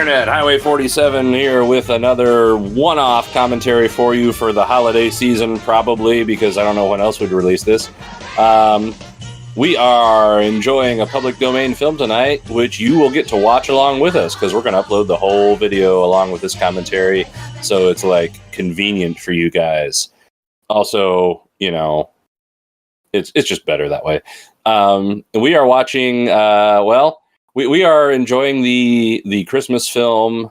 Internet, Highway 47 here with another one-off commentary for you for the holiday season, probably, because I don't know when else would release this. We are enjoying a public domain film tonight, which you will get to watch along with us, because we're going to upload the whole video along with this commentary, so it's, like, convenient for you guys. Also, you know, it's just better that way. We are watching, we are enjoying the Christmas film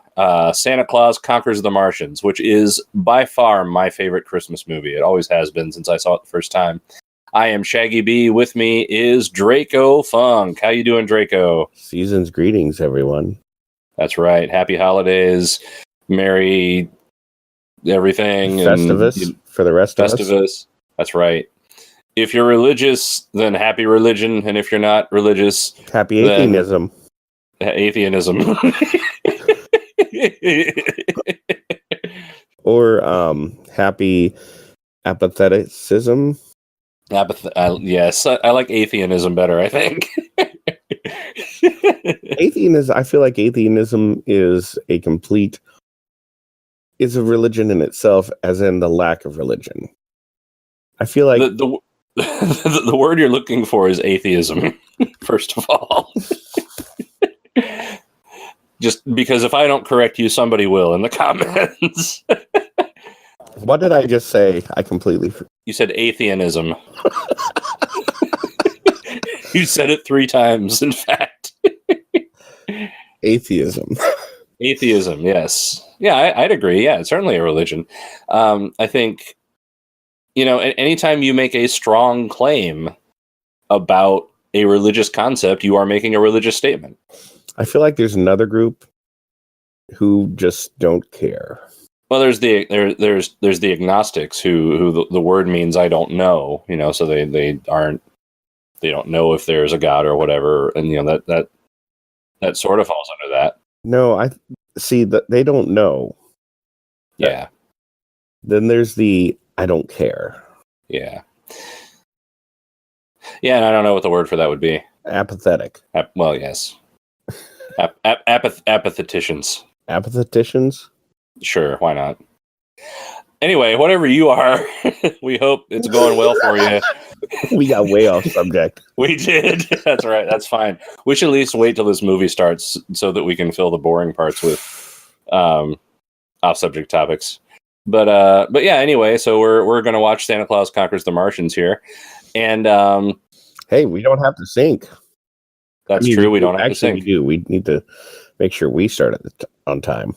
Santa Claus Conquers the Martians, which is by far my favorite Christmas movie. It always has been since I saw it the first time. I am Shaggy B. With me is Draco Funk. How you doing, Draco? Season's greetings, everyone. That's right. Happy holidays. Merry everything. Festivus and, for the rest of us. Festivus. That's right. If you're religious, then happy religion. And if you're not religious, happy atheism. Atheism. Or happy apatheticism. Yes, I like atheism better, I think. Atheism, I feel like atheism is a religion in itself, as in the lack of religion. I feel like the word you're looking for is atheism, first of all. Just because if I don't correct you, somebody will in the comments. What did I just say? I completely You said atheism. You said it 3 times, in fact. Atheism. Atheism, yes. Yeah, I'd agree. Yeah, it's certainly a religion. I think, you know, anytime you make a strong claim about a religious concept, you are making a religious statement. I feel like there's another group who just don't care. Well, there's the agnostics who the word means I don't know, you know, so they don't know if there's a God or whatever, and you know that sort of falls under that. No, I see that they don't know. Yeah. Then there's the I don't care. Yeah. Yeah, and I don't know what the word for that would be. Apathetic. Well, yes. Apatheticians. Apatheticians? Sure, why not? Anyway, whatever you are, we hope it's going well for you. We got way off subject. We did. That's right. That's fine. We should at least wait till this movie starts so that we can fill the boring parts with off-subject topics. But yeah. Anyway, so we're going to watch Santa Claus Conquers the Martians here, and hey, we don't have to sync. That's true. We don't have to sync. We do. We need to make sure we start on time.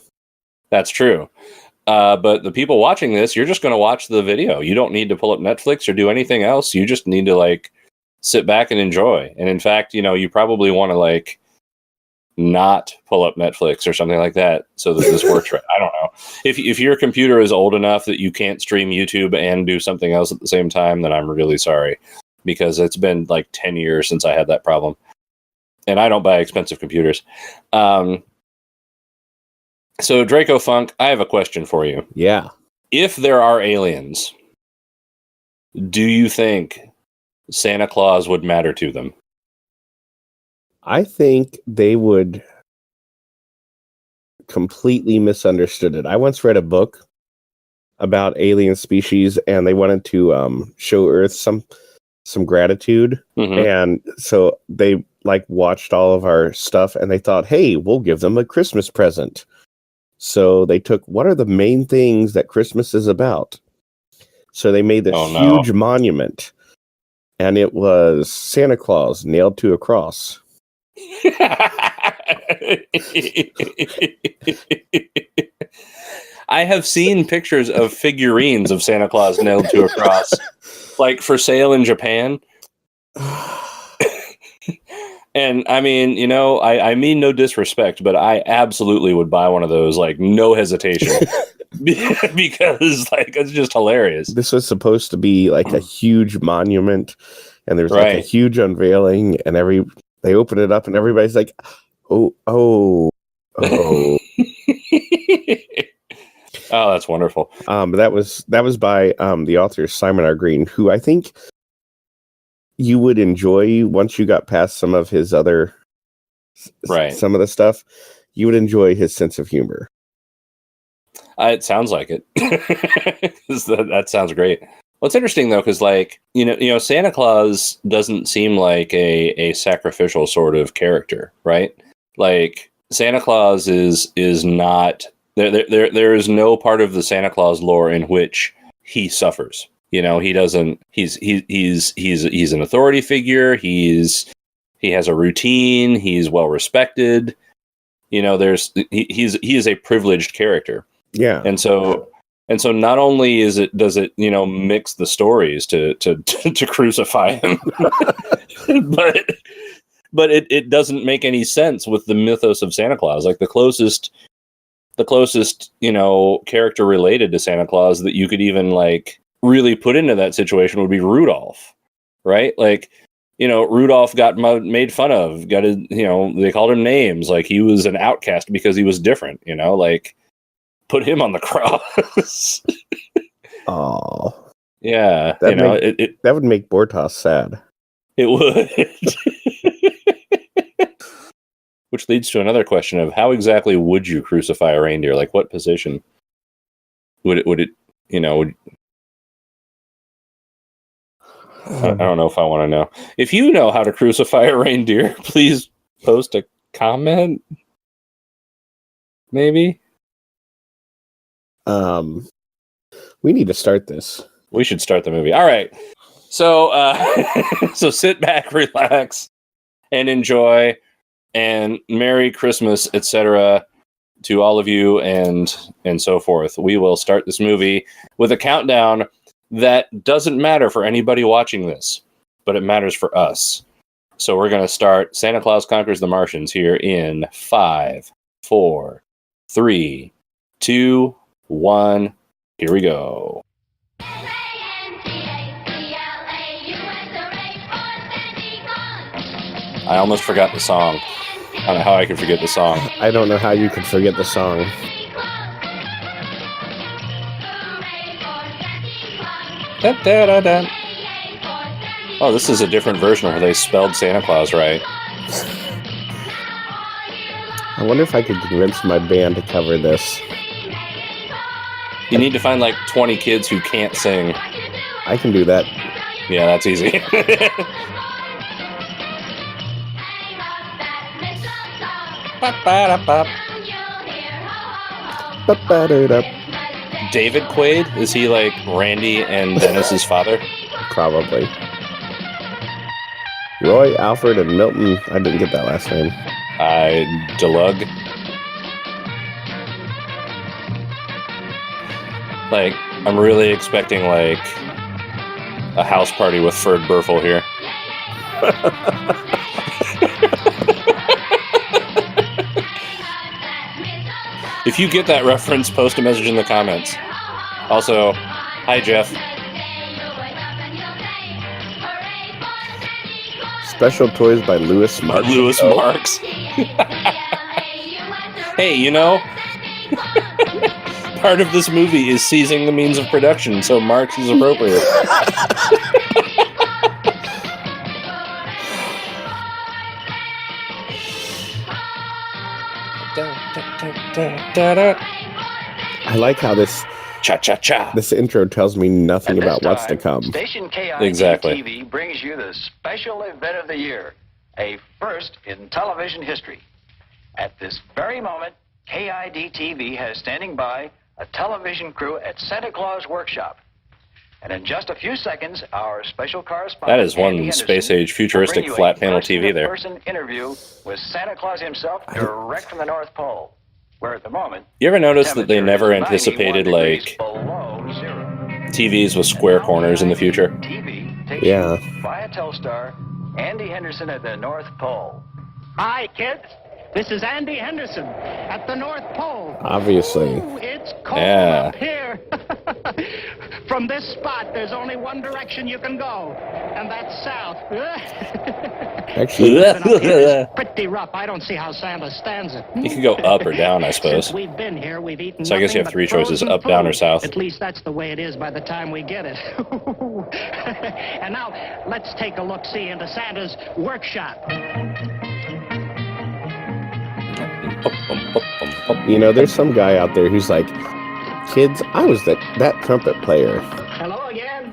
That's true. But the people watching this, you're just going to watch the video. You don't need to pull up Netflix or do anything else. You just need to like sit back and enjoy. And in fact, you know, you probably want to like not pull up Netflix or something like that so that this works right. I don't know. If your computer is old enough that you can't stream YouTube and do something else at the same time, then I'm really sorry, because it's been like 10 years since I had that problem. And I don't buy expensive computers. So, Draco Funk, I have a question for you. Yeah. If there are aliens, do you think Santa Claus would matter to them? I think they would completely misunderstood it. I once read a book about alien species, and they wanted to show Earth some gratitude. Mm-hmm. And so they like watched all of our stuff, and they thought, hey, we'll give them a Christmas present. So they took, what are the main things that Christmas is about? So they made this huge monument, and it was Santa Claus nailed to a cross. I have seen pictures of figurines of Santa Claus nailed to a cross, like for sale in Japan. And I mean, you know, I mean no disrespect, but I absolutely would buy one of those, like, no hesitation. Because, like, it's just hilarious. This was supposed to be like a huge monument, and there's like a huge unveiling, and they open it up, and everybody's like, oh. Oh, that's wonderful. But that was by the author Simon R. Green, who I think you would enjoy once you got past some of his other some of the stuff. you would enjoy his sense of humor. It sounds like it. That sounds great. Well, it's interesting though, because like Santa Claus doesn't seem like a sacrificial sort of character, right? Like Santa Claus is not there is no part of the Santa Claus lore in which he suffers. He doesn't. He's an authority figure. He has a routine. He's well respected. He is a privileged character. Yeah. And so not only does it mix the stories to crucify him, but it doesn't make any sense with the mythos of Santa Claus. Like the closest character related to Santa Claus that you could even like really put into that situation would be Rudolph, right? Like, Rudolph got made fun of, they called him names. Like he was an outcast because he was different, like put him on the cross. Oh, yeah. That would make Bortos sad. It would. Which leads to another question of how exactly would you crucify a reindeer? Like what position would it I don't know if I want to know. If you know how to crucify a reindeer, please post a comment. Maybe. We need to start this. We should start the movie. All right. So, so sit back, relax, and enjoy. And Merry Christmas, etc. to all of you, and so forth. We will start this movie with a countdown that doesn't matter for anybody watching this, but it matters for us. So we're going to start Santa Claus Conquers the Martians here in 5, 4, 3, 2, 1. Here we go. I almost forgot the song. I don't know how I could forget the song. I don't know how you could forget the song. Da, da, da, da. Oh, this is a different version where they spelled Santa Claus right. I wonder if I could convince my band to cover this. You need to find like 20 kids who can't sing. I can do that. Yeah, that's easy. David Quaid? Is he like Randy and Dennis's father? Probably. Roy, Alfred, and Milton. I didn't get that last name. Delug. Like, I'm really expecting like a house party with Ferd Burfel here. If you get that reference, post a message in the comments. Also, hi Jeff. Special toys by Louis Marks. Louis Marks. Hey, part of this movie is seizing the means of production, so Marks is appropriate. I like how this cha-cha-cha. This intro tells me nothing about what's to come. Station KID Exactly. TV brings you the special event of the year, a first in television history. At this very moment, KID TV has standing by a television crew at Santa Claus Workshop. And in just a few seconds, our special correspondent, that is one space-age futuristic flat panel TV there. Person interview with Santa Claus himself direct from the North Pole, where at the moment... You ever notice that they never anticipated, like, below zero. TVs with square corners in the future? TV takes Yeah. you via Telstar, Andy Henderson at the North Pole. Hi, kids. This is Andy Henderson at the North Pole. Obviously. Ooh, it's cold Yeah. up here. From this spot, there's only one direction you can go, and that's south. Actually, Living up here is pretty rough. I don't see how Santa stands it. You could go up or down, I suppose. Since we've been here, we've eaten So I guess you have nothing three but choices, frozen up, down, or food. south. At least that's the way it is by the time we get it. And now, let's take a look-see into Santa's workshop. You know, there's some guy out there who's like, kids, I was that trumpet player. Hello again.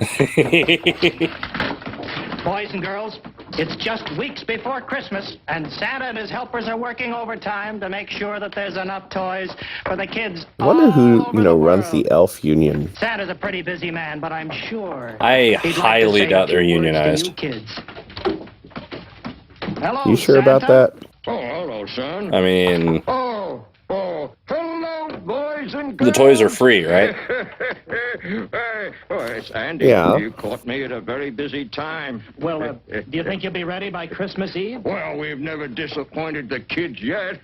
Boys and girls, it's just weeks before Christmas, and Santa and his helpers are working overtime to make sure that there's enough toys for the kids. I wonder who, all over the runs world. the elf union. Santa's a pretty busy man, but I'm sure I he'd like to highly say a doubt they're few words to unionized. you kids. Hello, You sure about Santa? that? Oh, hello, son. I mean, Oh, hello, boys and the girls. toys are free, right? Hey, oh, it's Andy. Yeah. You caught me at a very busy time. Well, do you think you'll be ready by Christmas Eve? Well, we've never disappointed the kids yet.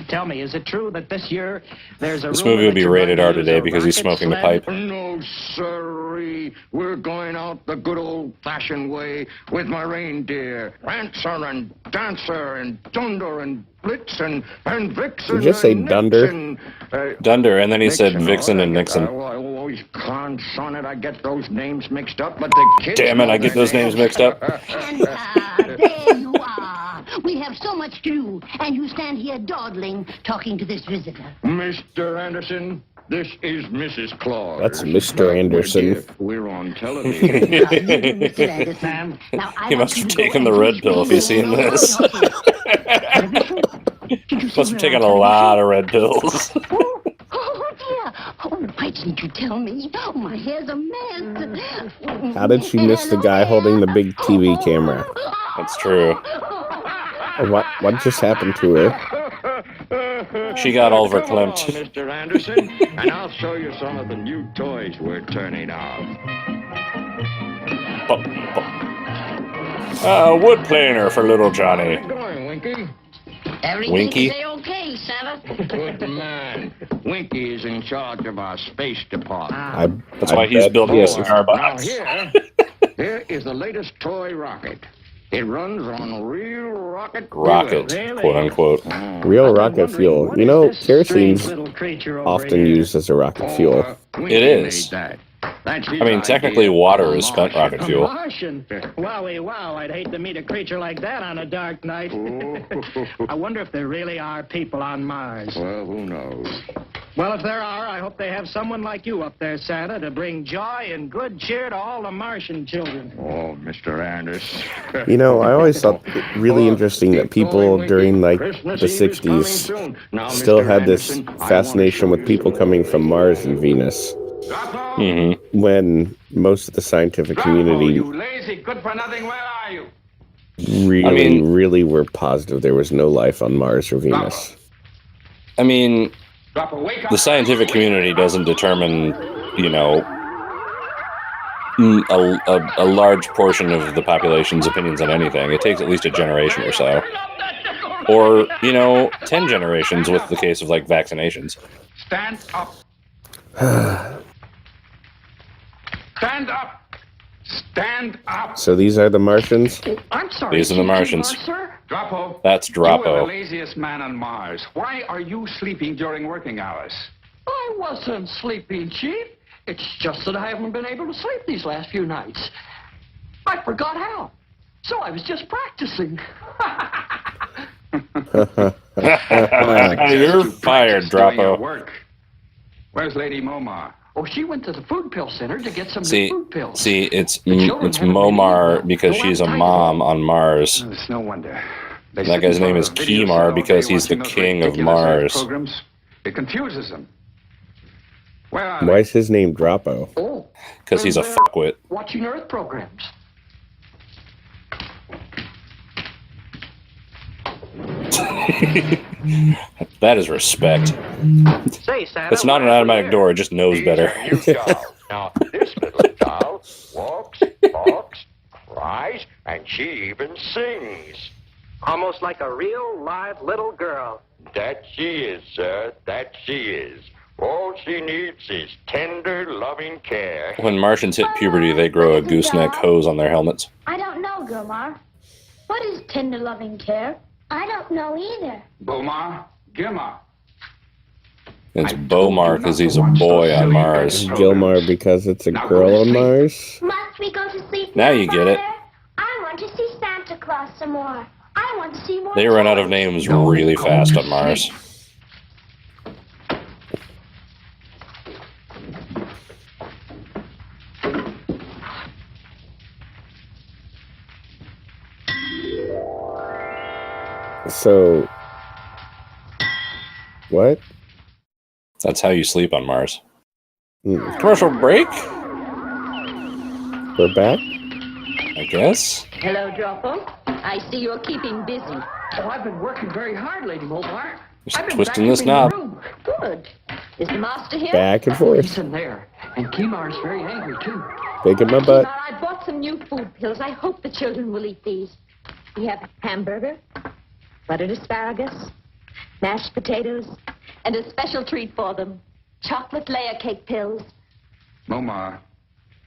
Tell me, is it true that this year there's a This rumor movie will that be you're rated going R to use today a because he's rocket smoking the sled? pipe. No, sirree. We're going out the good old-fashioned way with my reindeer. Prancer and Dancer and Dunder and Blitzen and Vixen. Did you just say and Dunder? Nixon. Dunder, and then he said Nixon, Vixen all and right. Nixon. I always son it. I get those names mixed up, but the kids. Damn it, know I get their those names mixed up. Santa, there you are. We have so much to do, and you stand here dawdling, talking to this visitor. Mr. Anderson, this is Mrs. Claus. That's Mr. Anderson. We're on television. Mr. Anderson. Now, I He want must you have to go taken the and red teach pill if me he's seen all this. your things. Did you see Must have where taken I'm a coming lot of red pills. Oh, dear. Oh, why didn't you tell me? Oh, my hair's a mess. How did she miss the guy holding the big TV camera? That's true. What just happened to her? She got all Come on, verklempt. Mr. Anderson, and I'll show you some of the new toys we're turning out. Wood planer for little Johnny. How's it going, Winky? Everything Winky? is okay, Santa. Good man. Winky is in charge of our space department. That's why he's bet building he a is. cigar Now box. here is the latest toy rocket. It runs on real rocket Rocket, fuel. quote unquote. Real I've been rocket wondering, fuel. what You is know, this strange kerosene's little creature over often here? used as a rocket fuel. Winky It is. made that. That's his I mean, technically, idea water of is spent rocket A fuel. Martian? Wowie, wow, I'd hate to meet a creature like that on a dark night. I wonder if there really are people on Mars. Well, who knows? Well, if there are, I hope they have someone like you up there, Santa, to bring joy and good cheer to all the Martian children. Oh, Mr. Anderson. You know, I always thought it really interesting that people during like the 60s still had this fascination with people coming from Mars and Venus, Mm-hmm. when most of the scientific community You lazy, good-for-nothing, where are you? really were positive there was no life on Mars or Venus. I mean, Dropper, wake up. the scientific community doesn't determine, a large portion of the population's opinions on anything. It takes at least a generation or so. Or, 10 generations with the case of, like, vaccinations. Stand up. Stand up. Stand up. So these are the Martians? I'm sorry. These are the Martians. Sir? Droppo. That's You are the Droppo. laziest man on Mars. Why are you sleeping during working hours? I wasn't sleeping, Chief. It's just that I haven't been able to sleep these last few nights. I forgot how. So I was just practicing. You're fired, Doing your Droppo. work. Where's Lady Momar? Oh, she went to the food pill center to get some See, new food pills. it's children haven't been Momar eating. because No she's a appetite. mom on Mars. It's no wonder. They That sit guy's in front name of is a video Kimar set all because day he's the watching those king of ridiculous Mars. Programs. It confuses them. Where are Why they? is his name Droppo? Oh, Because he's a they're fuckwit. watching Earth programs. That is respect. Say, Santa. It's not an why are we automatic here? door, it just knows better. Now, this little doll walks, talks, cries, and she even sings. Almost like a real, live little girl. That she is, sir. That she is. All she needs is tender, loving care. When Martians hit puberty, they grow a gooseneck hose on their helmets. I don't know, Gilmar. What is tender loving care? I don't know either. Bomar? Gilmar? It's Bomar because he's a boy on Mars. Gilmar because it's a girl on Mars? Must we go to sleep Now now, you get it. Father? I want to see Santa Claus some more. I I want to see more. They run out of names really fast on Mars. So, what? That's how you sleep on Mars. Commercial break? We're back? I guess. Hello, Droppo. I see you're keeping busy. Oh, I've been working very hard, Lady Mulbar. Just twisting this knob. Good. Is the master here? Back and forth. He's in there. And Kimar's very angry, too. Big in my butt. Kimar, I bought some new food pills. I hope the children will eat these. We have hamburger, buttered asparagus, mashed potatoes, and a special treat for them. Chocolate layer cake pills. Momar,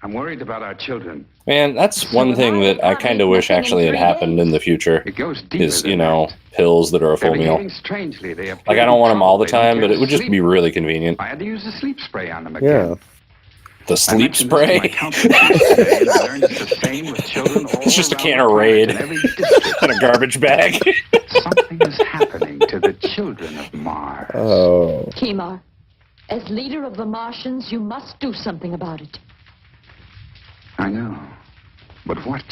I'm worried about our children. Man, that's one thing that I kind of wish actually had happened in the future. It goes deeper Is, you than know, that. pills that are a full They're meal. behaving strangely. They Like, I don't want them all the time, but it would just be really convenient. I had to use the sleep spray on them again. Yeah. The sleep spray? It's just a can of Raid and a garbage bag. Something is happening to the children of Mars. Oh. Kimar, as leader of the Martians, you must do something about it. I know. But what?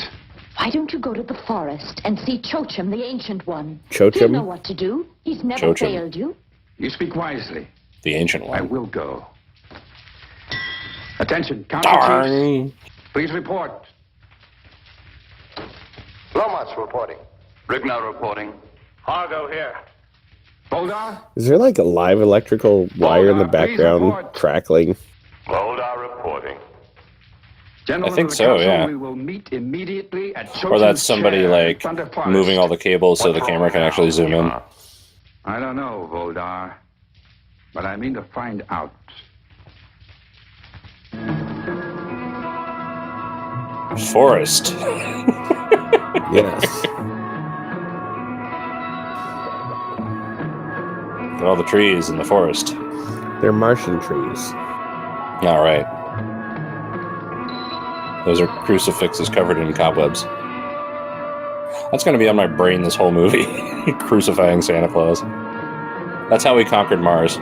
Why don't you go to the forest and see Chochim, the Ancient One? Chochim? You know what to do. He's never Chochim. failed you. You speak wisely. The Ancient I One. will go. Attention, County Chiefs. Darn. Please report. Lomas reporting. Rignall reporting. Argo here. Boldar? Is there like a live electrical wire in the background crackling? Boldar reporting. Gentlemen I think of the so, council, yeah. We will meet immediately at Or that's Chochim's somebody, chair, like, Thunder Forest. moving all the cables so the camera can actually zoom in. I don't know, Voldar, but I mean to find out. Forest. Yes. Look at all the trees in the forest. They're Martian trees. All right. Those are crucifixes covered in cobwebs. That's going to be on my brain this whole movie. Crucifying Santa Claus. That's how we conquered Mars.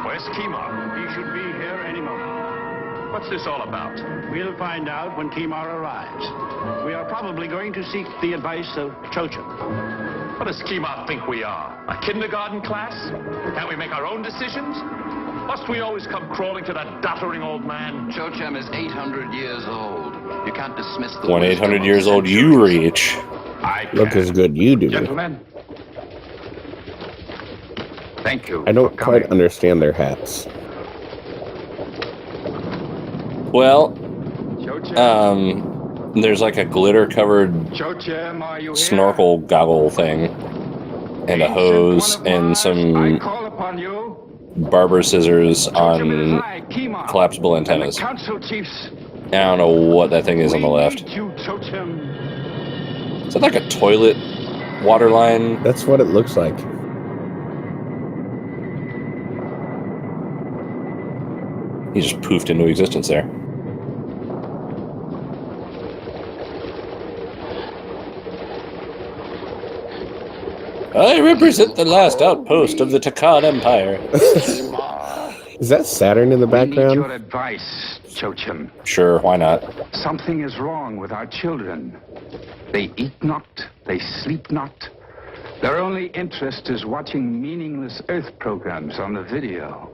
Where's Kimar? He should be here any moment. What's this all about? We'll find out when Kimar arrives. We are probably going to seek the advice of Chochim. What does Kimar think we are? A kindergarten class? Can't we make our own decisions? Must we always come crawling to that doddering old man? Chochim is 800 years old. You can't dismiss the When wisdom 800 of years old you centuries. reach. I Look can. as good you do. Gentlemen, thank you. I don't for quite coming. understand their hats. Well, Chochim, there's like a glitter-covered Chochim, are you here? snorkel goggle thing. And a Ancient hose one of and Mars, some I call upon you. barber scissors Chochim, it is on I, Kimar, collapsible and the antennas. council chiefs. I don't know what that thing is on the We left. need you, Chochim. Is that like a toilet water line? That's what it looks like. He just poofed into existence there. I represent the last outpost of the Takan Empire. Is that Saturn in the We need your background? advice, Chochim. Sure, why not? Something is wrong with our children. They eat not, they sleep not. Their only interest is watching meaningless Earth programs on the video.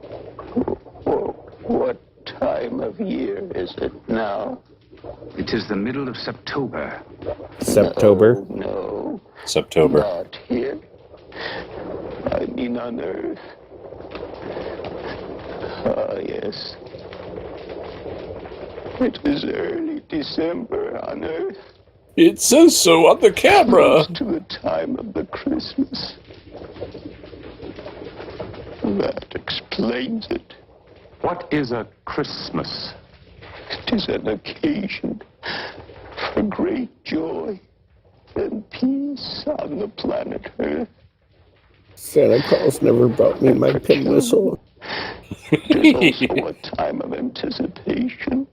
What time of year is it now? It is the middle of September. Septober? No, Septober. not here. I mean on Earth. Ah, yes. It is early December on Earth. It says so on the camera. Close to the time of the Christmas. That explains it. What is a Christmas? It is an occasion for great joy and peace on the planet Earth. Santa Claus never brought me my pin whistle. It is also a time of anticipation.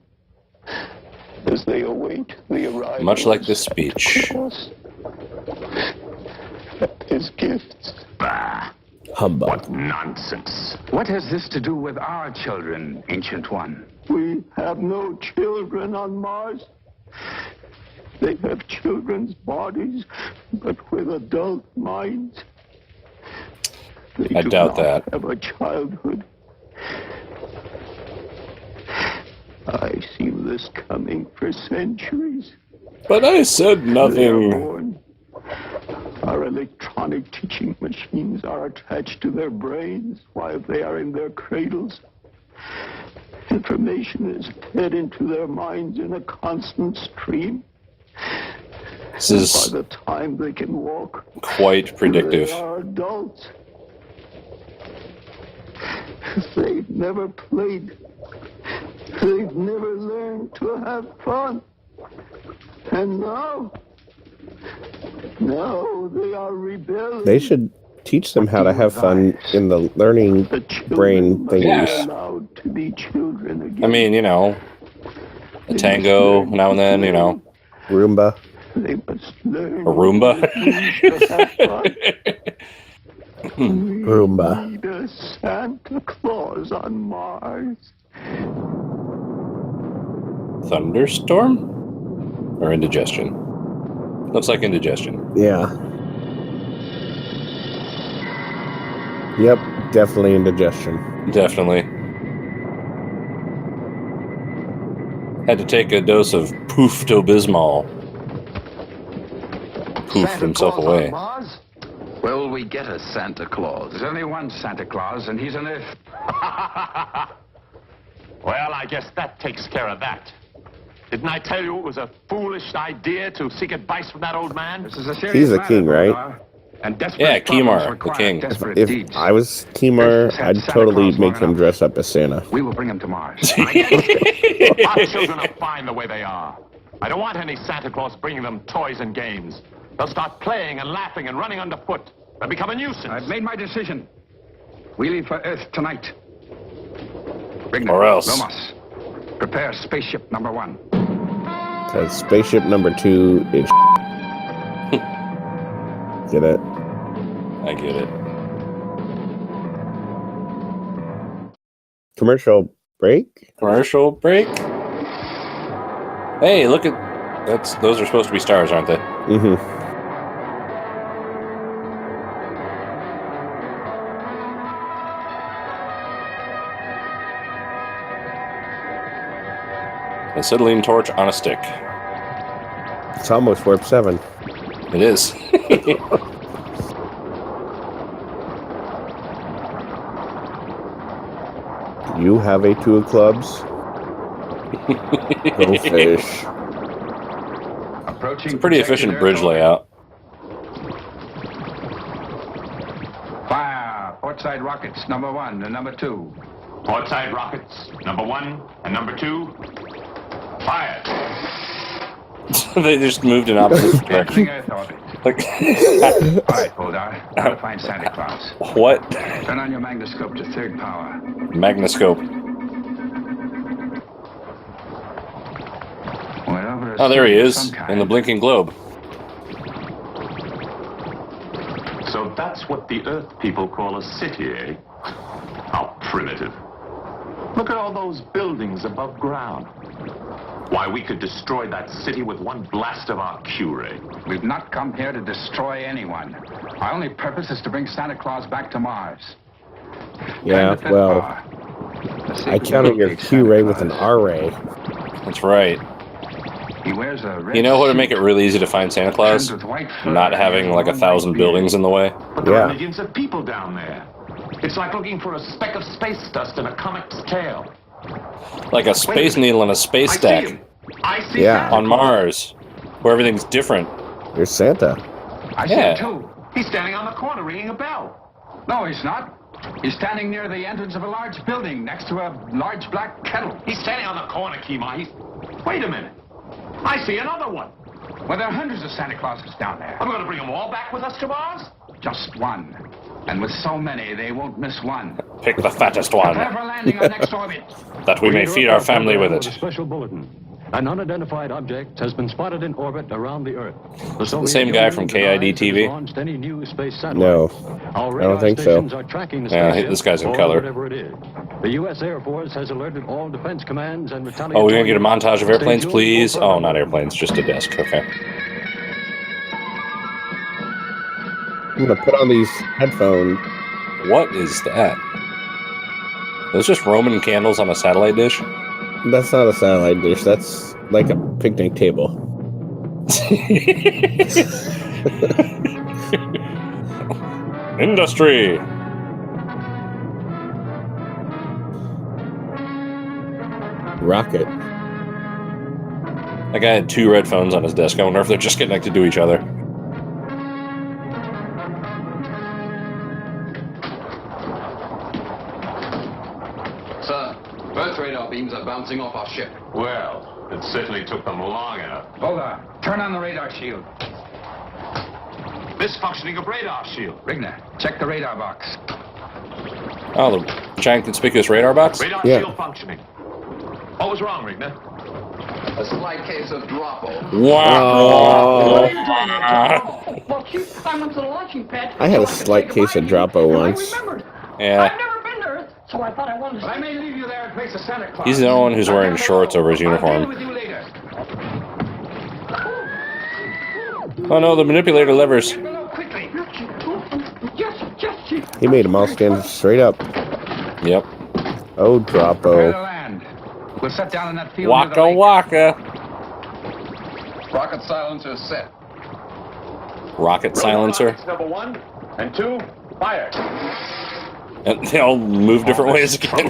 as they await the arrival. Much like this speech. His gifts. Bah! Humbug. What nonsense. What has this to do with our children, Ancient One? We have no children on Mars. They have children's bodies, but with adult minds. They I do doubt not that. have a childhood. I've seen this coming for centuries. But I said They are nothing. born. Our electronic teaching machines are attached to their brains while they are in their cradles. Information is fed into their minds in a constant stream. This is By the time they can walk, quite predictive. they are adults. They've never played. They've never learned to have fun. And now they are rebelling. They should teach them how to have fun in the learning brain thingies. Yeah. Allowed to be children again. I mean, you know, a tango now and then, you know. Roomba. They must learn A Roomba? to have fun. Roomba. We need a Santa Claus on Mars. Thunderstorm? Or indigestion? Looks like indigestion. Yeah. Yep, definitely indigestion. Definitely. Had to take a dose of Poof-to-Bismol. Poofed himself away. Will we get a Santa Claus? There's only one Santa Claus, and he's an Earth. Well, I guess that takes care of that. Didn't I tell you it was a foolish idea to seek advice from that old man? This is a serious He's the matter, king, right? Bodar, and desperate Yeah, problems Kimar, the require king. desperate If deeds. I was Timar, Had I'd Santa totally Claus make long him enough. dress up as Santa. We will bring him to Mars. Our children are fine the way they are. I don't want any Santa Claus bringing them toys and games. They'll start playing and laughing and running underfoot. They'll become a nuisance. I've made my decision. We leave for Earth tonight. Rignan, Or else. Lomas, prepare spaceship number 1. Because spaceship number 2 is Get it? I get it. Commercial break? Commercial break? Hey, look at... Those are supposed to be stars, aren't they? Mm-hmm. Acetylene torch on a stick. It's almost warp 7. It is. You have a 2 of clubs. Go fish. Approaching It's a pretty efficient bridge layout. Fire! Portside rockets, number 1 and number 2. Portside rockets, number 1 and number 2. Fire! They just moved in opposite direction. Entering Earth orbit. Like, All right, Bodar. Now to find Santa Claus. what? Turn on your magnoscope to 3rd power. Magnoscope. Whatever Oh, there he of is, some kind. in the blinking globe. So that's what the Earth people call a city, eh? How primitive. Look at all those buildings above ground. Why, we could destroy that city with one blast of our Q-ray. We've not come here to destroy anyone. Our only purpose is to bring Santa Claus back to Mars. Yeah, Turn to 5th well, power. Let's see I if we counted can your locate Q-ray Santa with an Claus. R-ray. That's right. He wears a red You know what would make suit, it really easy to find Santa Claus? trimmed with white fur, Not having like 1,000 buildings in the way. But there Yeah. are millions of people down there. It's like looking for a speck of space dust in a comic's tail. Like a space needle in a space I see stack him. I see Yeah. Santa on Mars, where everything's different. You're Santa. I see Yeah. him too. He's standing on the corner ringing a bell. No, he's not. He's standing near the entrance of a large building next to a large black kettle. He's standing on the corner, Kima. Wait a minute. I see another one. Well, there are hundreds of Santa Clauses down there. I'm going to bring them all back with us to Mars? Just one. And with so many, they won't miss one. Pick the fattest Prepare one, for landing on next orbit. that we may feed our family with it. Special bulletin. An unidentified object has been spotted in orbit around the Earth. The same guy from KID TV? No, I don't think so. Yeah, this guy's in color. The U.S. Air Force has alerted all defense commands and Oh, we're going to get a montage of airplanes, please? Oh, not airplanes, just a desk. Okay. I'm going to put on these headphones. What is that? Those just Roman candles on a satellite dish? That's not a satellite dish. That's like a picnic table. Industry. Rocket. That guy had 2 red phones on his desk. I wonder if they're just connected to each other. Sir, Earth radar beams are bouncing off our ship. Well, it certainly took them long enough. Hold on. Turn on the radar shield. Misfunctioning of radar shield. Rigner, check the radar box. Oh, the giant conspicuous radar box? Radar shield functioning. What was wrong, Rigner? A slight case of Droppo. Wow. Well, Chief, I went to the launching pad. I had a slight case of Droppo once. Yeah. I've never been to Earth, so I thought I wanted to. I may leave you there in place of Santa Claus. He's the only one who's wearing shorts over his uniform. With you later. Oh no, the manipulator levers. He made them all stand straight up. Yep. Oh, Prepare to Droppo. land. We'll set down in that field. Waka waka. Rocket silencer set. Rocket silencer. Number 1 and 2, fire. And they all move different ways again.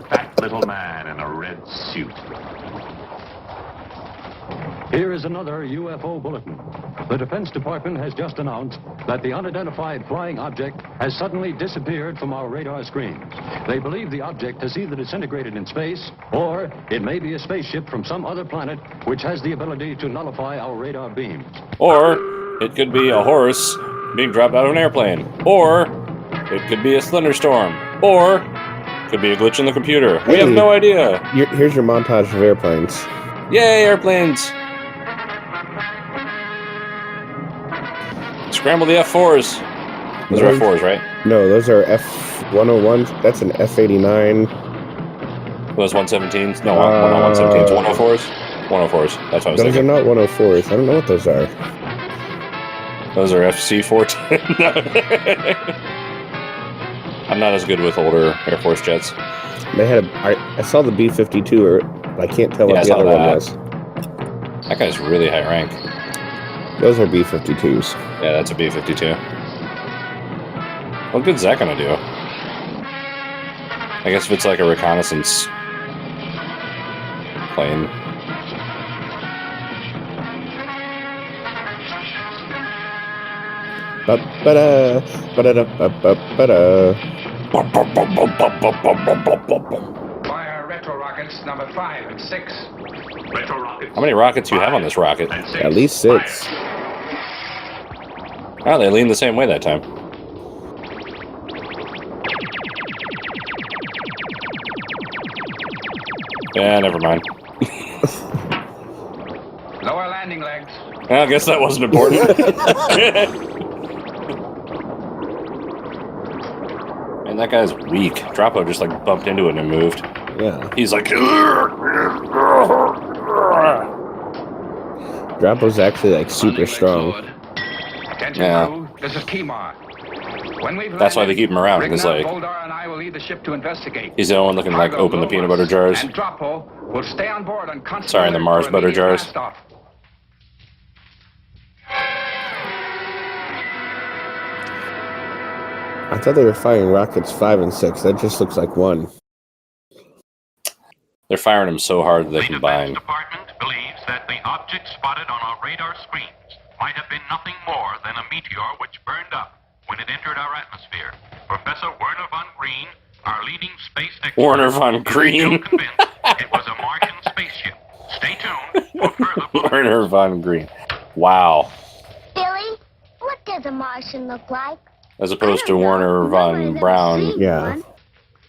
Fat little man in a red suit. Here is another UFO bulletin. The Defense Department has just announced that the unidentified flying object has suddenly disappeared from our radar screens. They believe the object has either disintegrated in space, or it may be a spaceship from some other planet which has the ability to nullify our radar beams. Or it could be a horse being dropped out of an airplane. Or it could be a thunderstorm. Or it could be a glitch in the computer. We have no idea. Here's your montage of airplanes. Yay, airplanes! Scramble the F4s. Those are F4s, right? No, those are F-101s. That's an F-89. Those 117s? No, 117s. 104s? 104s. That's what I was Those thinking. are not 104s. I don't know what those are. Those are FC-14. I'm not as good with older Air Force jets. They had I saw the B-52, or I can't tell what the other one was. That guy's really high rank. Those are B-52s. Yeah, that's a B-52. What good's that gonna do? I guess if it's like a reconnaissance plane. Ba-ba-da, ba-da-da-ba-ba-ba-da. Fire retro rockets number 5 and 6. Retro rockets. How many rockets do you have on this rocket? At least 6. Oh, they lean the same way that time. Yeah, never mind. Lower landing legs. I guess that wasn't important. Man, that guy's weak. Droppo just like bumped into it and moved. Yeah. He's like... Droppo's actually like super strong. Yeah. Crew, this is Kemar. When we've That's why they keep him around, because like... Voldar and I will lead the ship to investigate. He's the only one looking like open the peanut butter jars. And Droppo will stay on board and constant Sorry, the Mars butter jars. I thought they were firing rockets 5 and 6. That just looks like 1. They're firing them so hard that they combine. The Department believes that the object spotted on our radar screens might have been nothing more than a meteor which burned up when it entered our atmosphere. Professor Werner von Green, our leading space expert, Werner von Green. is still convinced it was a Martian spaceship. Stay tuned for further Werner von Green. Wow. Billy, what does a Martian look like? As opposed to Werner von Braun. Yeah.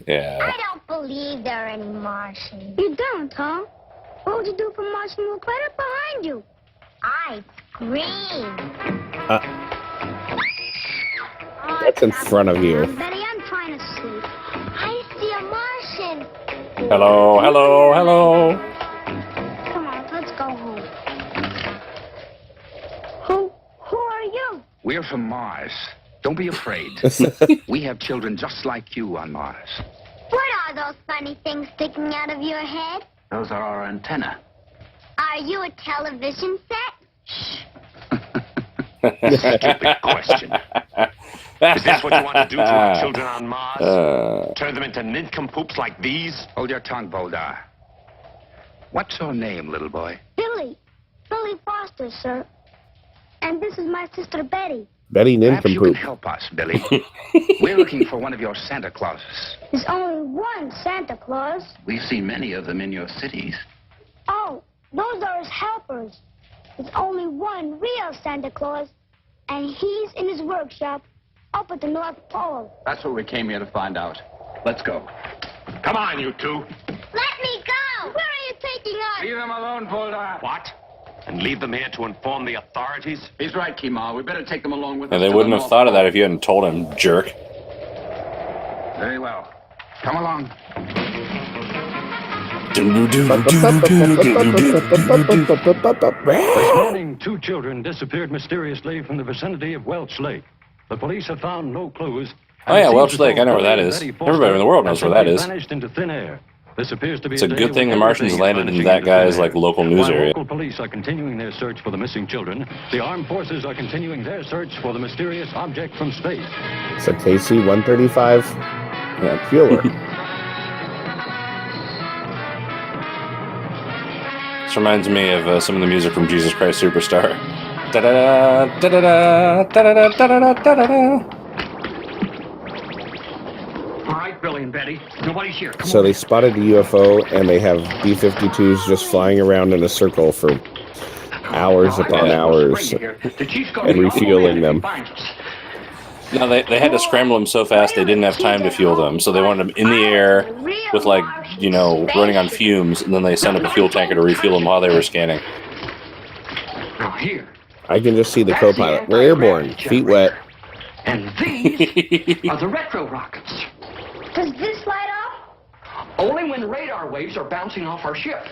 Yeah. I don't believe there are any Martians. You don't, huh? What would you do if a Martian walked right up behind you? I scream. That's in front of you. Betty, I'm trying to sleep. I see a Martian. Hello, hello, hello. Come on, let's go home. Who are you? We're from Mars. Don't be afraid. We have children just like you on Mars. What are those funny things sticking out of your head? Those are our antenna. Are you a television set? Stupid question. Is this what you want to do to our children on Mars? Turn them into nincompoops like these? Hold your tongue, Boldar. What's your name, little boy? Billy. Billy Foster, sir. And this is my sister Betty. Betty Perhaps you can Nincompoop. help us, Billy. We're looking for one of your Santa Clauses. There's only one Santa Claus. We've seen many of them in your cities. Oh, those are his helpers. There's only one real Santa Claus, and he's in his workshop up at the North Pole. That's what we came here to find out. Let's go. Come on, you two. Let me go! Where are you taking us? Leave them alone, Boldar. What? And leave them here to inform the authorities? He's right, Kemal. We better take them along with us. And they to wouldn't the have North thought of Pole. that if you hadn't told him, jerk. Very well. Come along. This morning, 2 children disappeared mysteriously from the vicinity of Welch Lake. The police have found no clues. Oh yeah, Welch Lake. I know where that is. Everybody in the world knows where that is. Vanished into thin air. This appears to be It's a day good thing when the Martians everything is landed in vanishing that into thin guy's air. like local news While area. local police are continuing their search for the missing children, the armed forces are continuing their search for the mysterious object from space. It's a KC-135 fueler. This reminds me of some of the music from Jesus Christ Superstar. Da-da-da, da-da-da, da-da-da, da-da-da, da-da-da. All right, Billy and Betty. Nobody's here. Come So on. they spotted a UFO, and they have B-52s just flying around in a circle for hours upon hours and refueling them. No, they had to scramble them so fast they didn't have time to fuel them. So they wanted them in the air with, like, you know, running on fumes, and then they sent up a fuel tanker to refuel them while they were scanning. Now here. I can just see the co-pilot. We're airborne, feet wet. And these are the retro rockets. Does this light up? Only when radar waves are bouncing off our ship.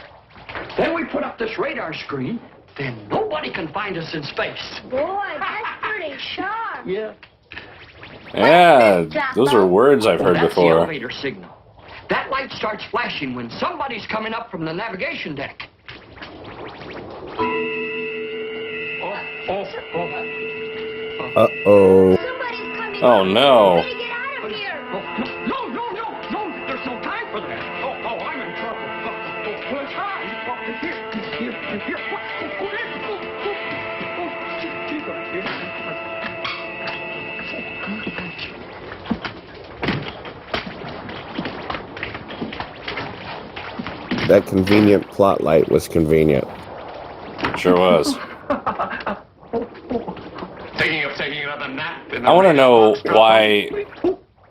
Then we put up this radar screen, then nobody can find us in space. Boy, that's pretty sharp. Yeah. Yeah, those are words I've heard That's the before. elevator signal. That light starts flashing when somebody's coming up from the navigation deck. Uh-oh. Oh, no. No, there's no time for that. Oh, I'm in trouble. Let's hide. Here. That convenient plot light was convenient. Sure was. Taking another nap. I want to know why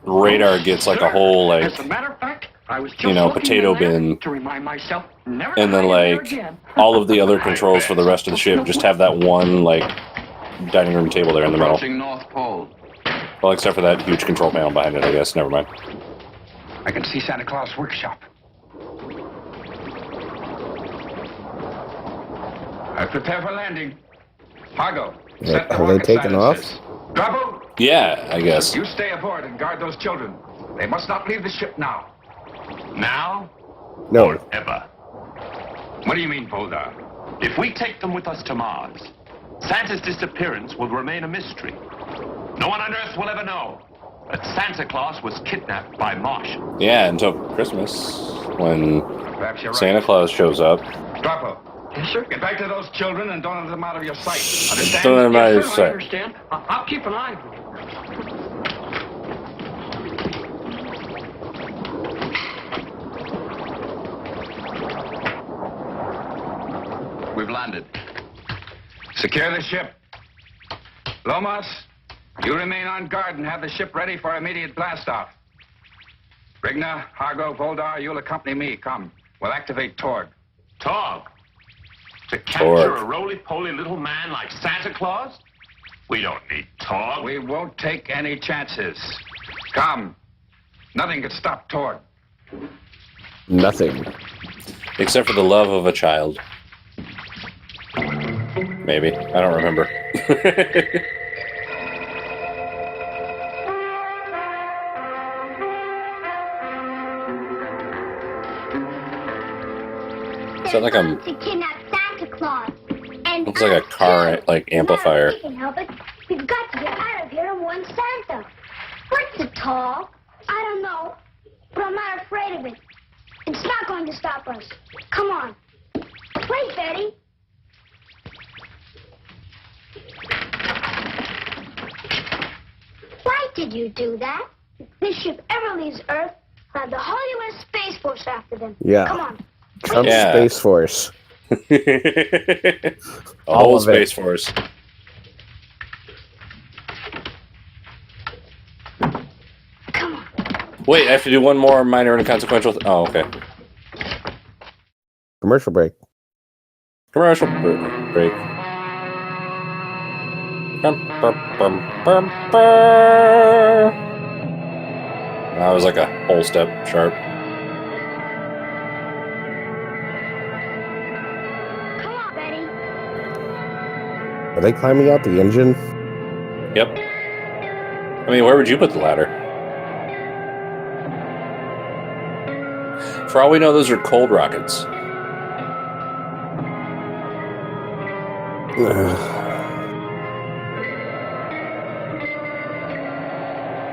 radar gets like a whole, like, As a matter of fact, I was just you know, looking potato in there bin, to remind myself never and then to hide in there like again. all of the other controls for the rest of the ship just have that one like dining room table there in the middle. Approaching North Pole. Well, except for that huge control panel behind it, I guess. Never mind. I can see Santa Claus' workshop. I prepare for landing. Hargo, set the Are they rocket taking off? silences. Bravo! Yeah, I guess. You stay aboard and guard those children. They must not leave the ship now. Now? No. Ever. What do you mean, Boldar? If we take them with us to Mars, Santa's disappearance will remain a mystery. No one on Earth will ever know that Santa Claus was kidnapped by Martians. Yeah, until Christmas when Perhaps you're right. Santa Claus shows up. Bravo. Yes, sir. Get back to those children and don't let them out of your sight. Understand? Don't let them out of your Yes, sir, I sight. understand. I'll keep an eye on them. We've landed. Secure the ship. Lomas, you remain on guard and have the ship ready for immediate blast-off. Rigna, Hargo, Voldar, you'll accompany me. Come. We'll activate Torg. Tog. To capture Torg. a roly-poly little man like Santa Claus? We don't need Tog. We won't take any chances. Come. Nothing could stop Torg. Nothing. Except for the love of a child. Maybe. I don't remember. Sounds like I'm... to kidnap Santa Claus. And Looks like a car, like, amplifier. We can help it. We've got to get out of here and warn Santa. What's the talk? I don't know, but I'm not afraid of it. It's not going to stop us. Come on. Wait, Betty. Why did you do that? If this ship ever leaves Earth, I'll have the whole U.S. Space Force after them. Yeah. Come on. Trump's Space Force. A All whole of Space it. Force. Wait, I have to do one more minor and inconsequential. Oh, okay. Commercial break. Commercial break. That was like a whole step sharp. Come on, Betty. Are they climbing out the engine? Yep. I mean, where would you put the ladder? For all we know, those are cold rockets.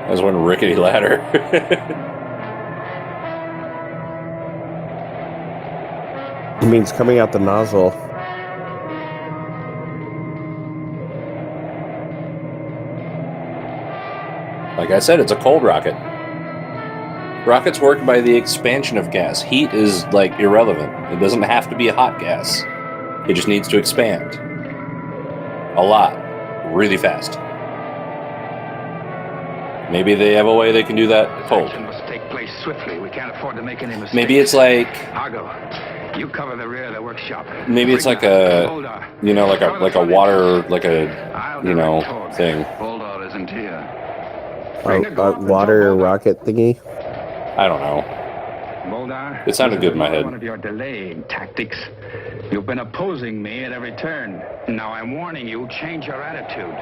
That's one rickety ladder. It means coming out the nozzle. Like I said, it's a cold rocket. Rockets work by the expansion of gas. Heat is, like, irrelevant. It doesn't have to be a hot gas. It just needs to expand. A lot. Really fast. Maybe they have a way they can do that cold. Action must take place swiftly. We can't afford to make any mistakes. Maybe it's like... Argo, you cover the rear of the workshop. Maybe it's like a... You know, like a water... Like a... You know, thing. Bulldog isn't here. A water rocket thingy? I don't know. Boldar, It sounded good in my head. One of your delaying tactics. You've been opposing me at every turn. Now I'm warning you, change your attitude.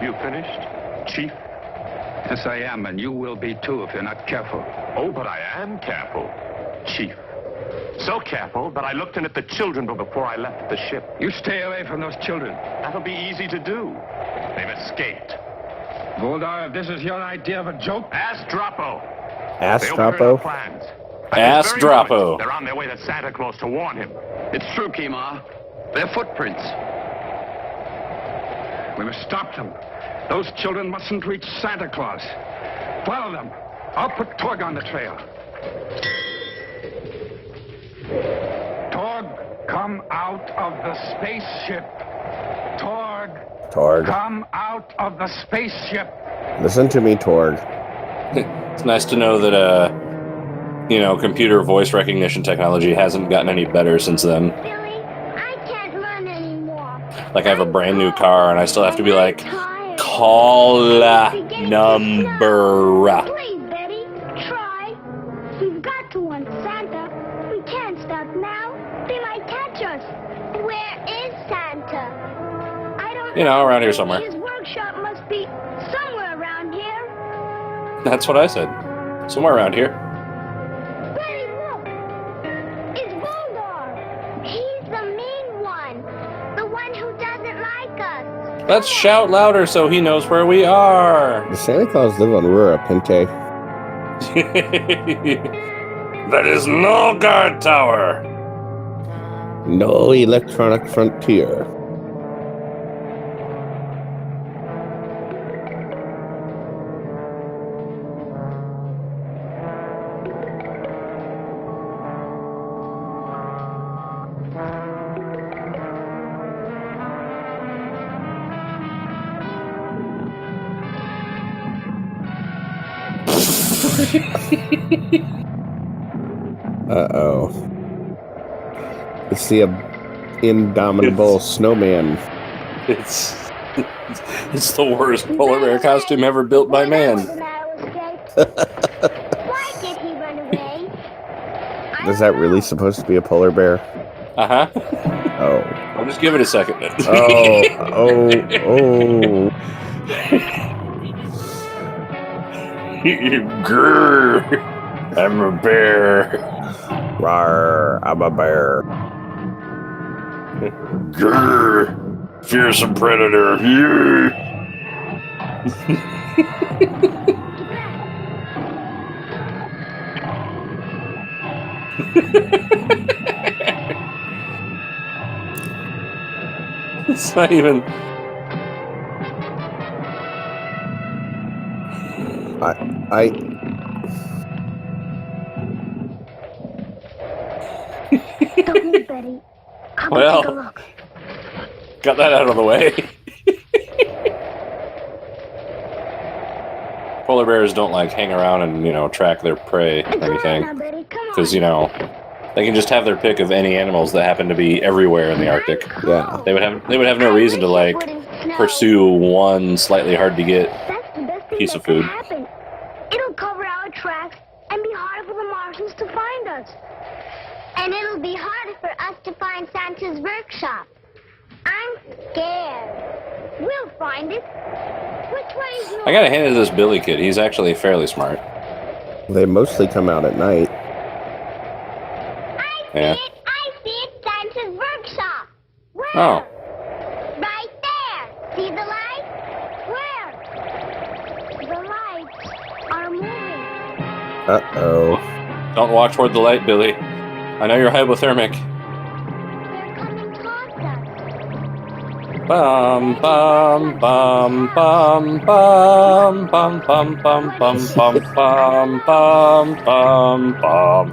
You finished, Chief? Yes, I am, and you will be too if you're not careful. Oh, but I am careful, Chief. So careful that I looked in at the children before I left the ship. You stay away from those children. That'll be easy to do. They've escaped. Boldar, if this is your idea of a joke... Ask Droppo. Ask They overheard our Droppo? plans. Ask Droppo. They're on their way to Santa Claus to warn him. It's true, Kima. They're footprints. We must stop them. Those children mustn't reach Santa Claus. Follow them. I'll put Torg on the trail. Torg, come out of the spaceship. Torg. Torg. Come out of the spaceship. Listen to me, Torg. It's nice to know that, you know, computer voice recognition technology hasn't gotten any better since then. Billy, I can't run anymore. Like, I have a brand new car, and I still have to be like, call number. Please, Betty, try. We've got to warn Santa. We can't stop now. They might catch us. Where is Santa? I don't You know, around here somewhere. His workshop must be somewhere around here. That's what I said. Somewhere around here. Betty, look. It's Bulldog. He's the mean one. The one who doesn't like us. Let's shout louder so he knows where we are. Does Santa Claus live on Rura Pinte? That is no guard tower. No electronic frontier. Uh-oh. It's the indomitable snowman. It's the worst polar bear costume ever built by man. Why did he run away? Is that really supposed to be a polar bear? Uh-huh. Oh. I'll just give it a second. Oh. Grrr. I'm a bear. Rawr, I'm a bear. Grrr. Fearsome predator. It's not even. Don't move, Betty. I'll go take a look. Got that out of the way. Polar bears don't like hang around and, track their prey or anything. Because, they can just have their pick of any animals that happen to be everywhere in the Arctic. Yeah. They would have no reason to, pursue one slightly hard to get piece of food. It'll cover our tracks and be harder for the Martians to find us. And it'll be harder for us to find Santa's workshop. I'm scared. We'll find it. Which way is north? I gotta hand it to this Billy kid. He's actually fairly smart. They mostly come out at night. Yeah. I see it. Santa's workshop. Where? Oh. Right there. See the light? Where? The lights are moving. Uh-oh. Don't walk toward the light, Billy. I know you're hypothermic. Bum bum bum bum bum bum bum bum bum bum bum bum bum bum.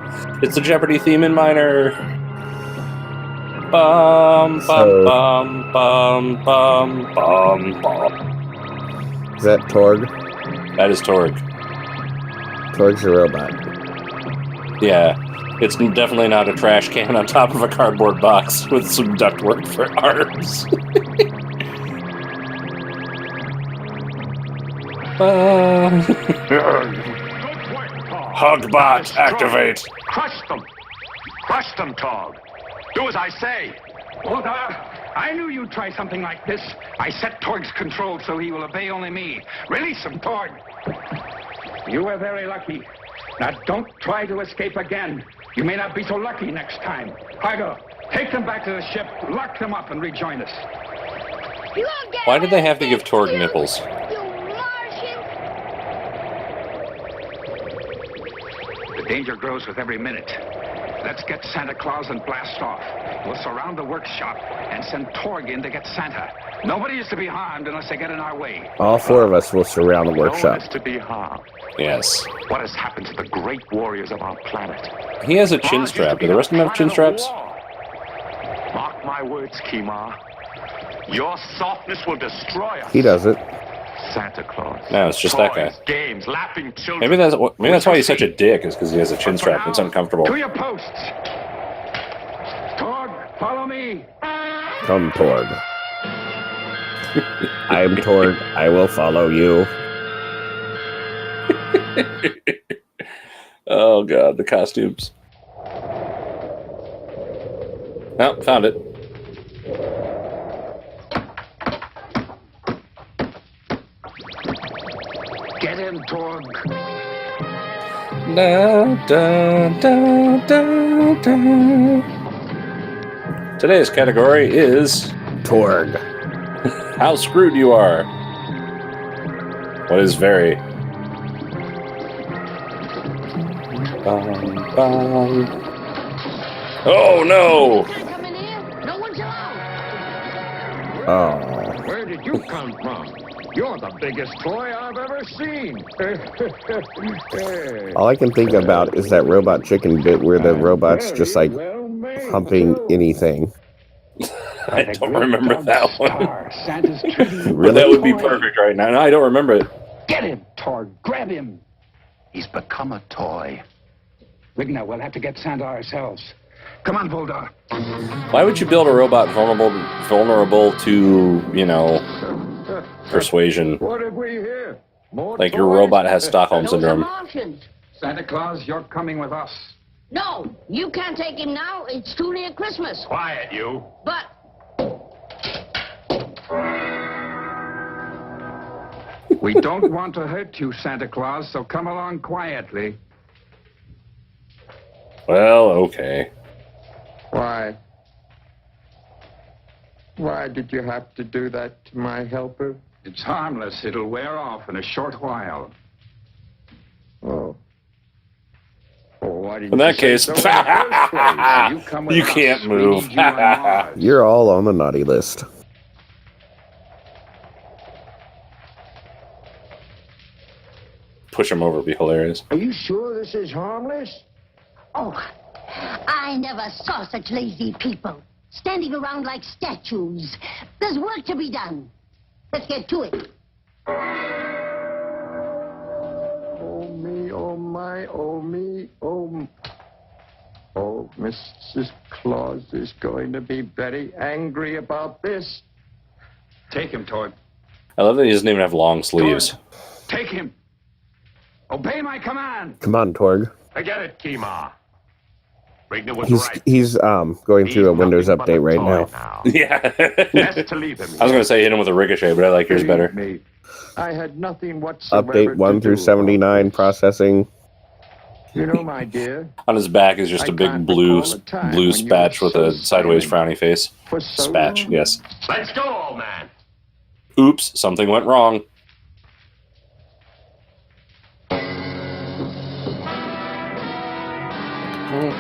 It's the Jeopardy theme in minor. Bum bum bum bum bum bum bum. Is that Torg? That is Torg. Torg's a robot. Yeah. It's definitely not a trash can on top of a cardboard box with some ductwork for arms. Hogbot, activate. Crush them. Crush them, Tog. Do as I say. Well, I knew you'd try something like this. I set Torg's control so he will obey only me. Release him, Torg. You were very lucky. Now, don't try to escape again. You may not be so lucky next time. Argo, take them back to the ship, lock them up, and rejoin us. Why did they have to give Torg nipples? The danger grows with every minute. Let's get Santa Claus and blast off. We'll surround the workshop and send Torg in to get Santa. Nobody is to be harmed unless they get in our way. All four of us will surround the No one workshop. is to be harmed. Yes. What has happened to the great warriors of our planet? He has a chin strap. Do the rest of them have chin straps? Mark my words, Kima. Your softness will destroy us. He does it. Santa Claus. No, it's just that guy. Toys, games, laughing children. Maybe that's why he's such a dick, is because he has a chin strap. It's uncomfortable. To your posts. Torg, follow me. Come, Torg. I am Torg. I will follow you. Oh god, the costumes. Oh, found it. Get him, Torg. Da, da, da, da, da. Today's category is Torg. How screwed you are. What is very? Bum, bum. Oh no! No one's allowed. Oh. Where did you come from? You're the biggest toy I've ever seen. All I can think about is that Robot Chicken bit where the robot's just like pumping anything. I don't remember that one. Santa's treating But that would be perfect right now. No, I don't remember it. Get him, Torg. Grab him. He's become a toy. Wigna, we'll have to get Santa ourselves. Come on, Bulldog. Why would you build a robot vulnerable to, you know, persuasion? What have we here? More Like your toys? robot has Stockholm Those are syndrome. Martians. Santa Claus, you're coming with us. No, you can't take him now. It's too near Christmas. Quiet, you. But We don't want to hurt you, Santa Claus, so come along quietly. Well, okay. Why? Why did you have to do that to my helper? It's harmless. It'll wear off in a short while. Oh. Oh, why didn't In that you case, say so in the first place? You come with you us. can't We move. need you on Mars. You're all on the naughty list. Push him over would be hilarious. Are you sure this is harmless? oh, I never saw such lazy people standing around like statues. There's work to be done. Let's get to it. Oh, me, oh, my, oh, me, oh. Oh, Mrs. Claus is going to be very angry about this. Take him, Tord. I love that he doesn't even have long sleeves. Take him. Obey my command. Come on, Torg. Forget it, Kima. Rigna was right. He's going through a Windows update right now. Yeah. Best to leave him. I was going to say hit him with a ricochet, but I like yours better. Me. I had nothing whatsoever Update 1 to through do 79 about processing. this. You know, my dear, On his back is just a big blue spatch with a sideways frowny face. for so Spatch, long. yes. Let's go, old man. Oops, something went wrong.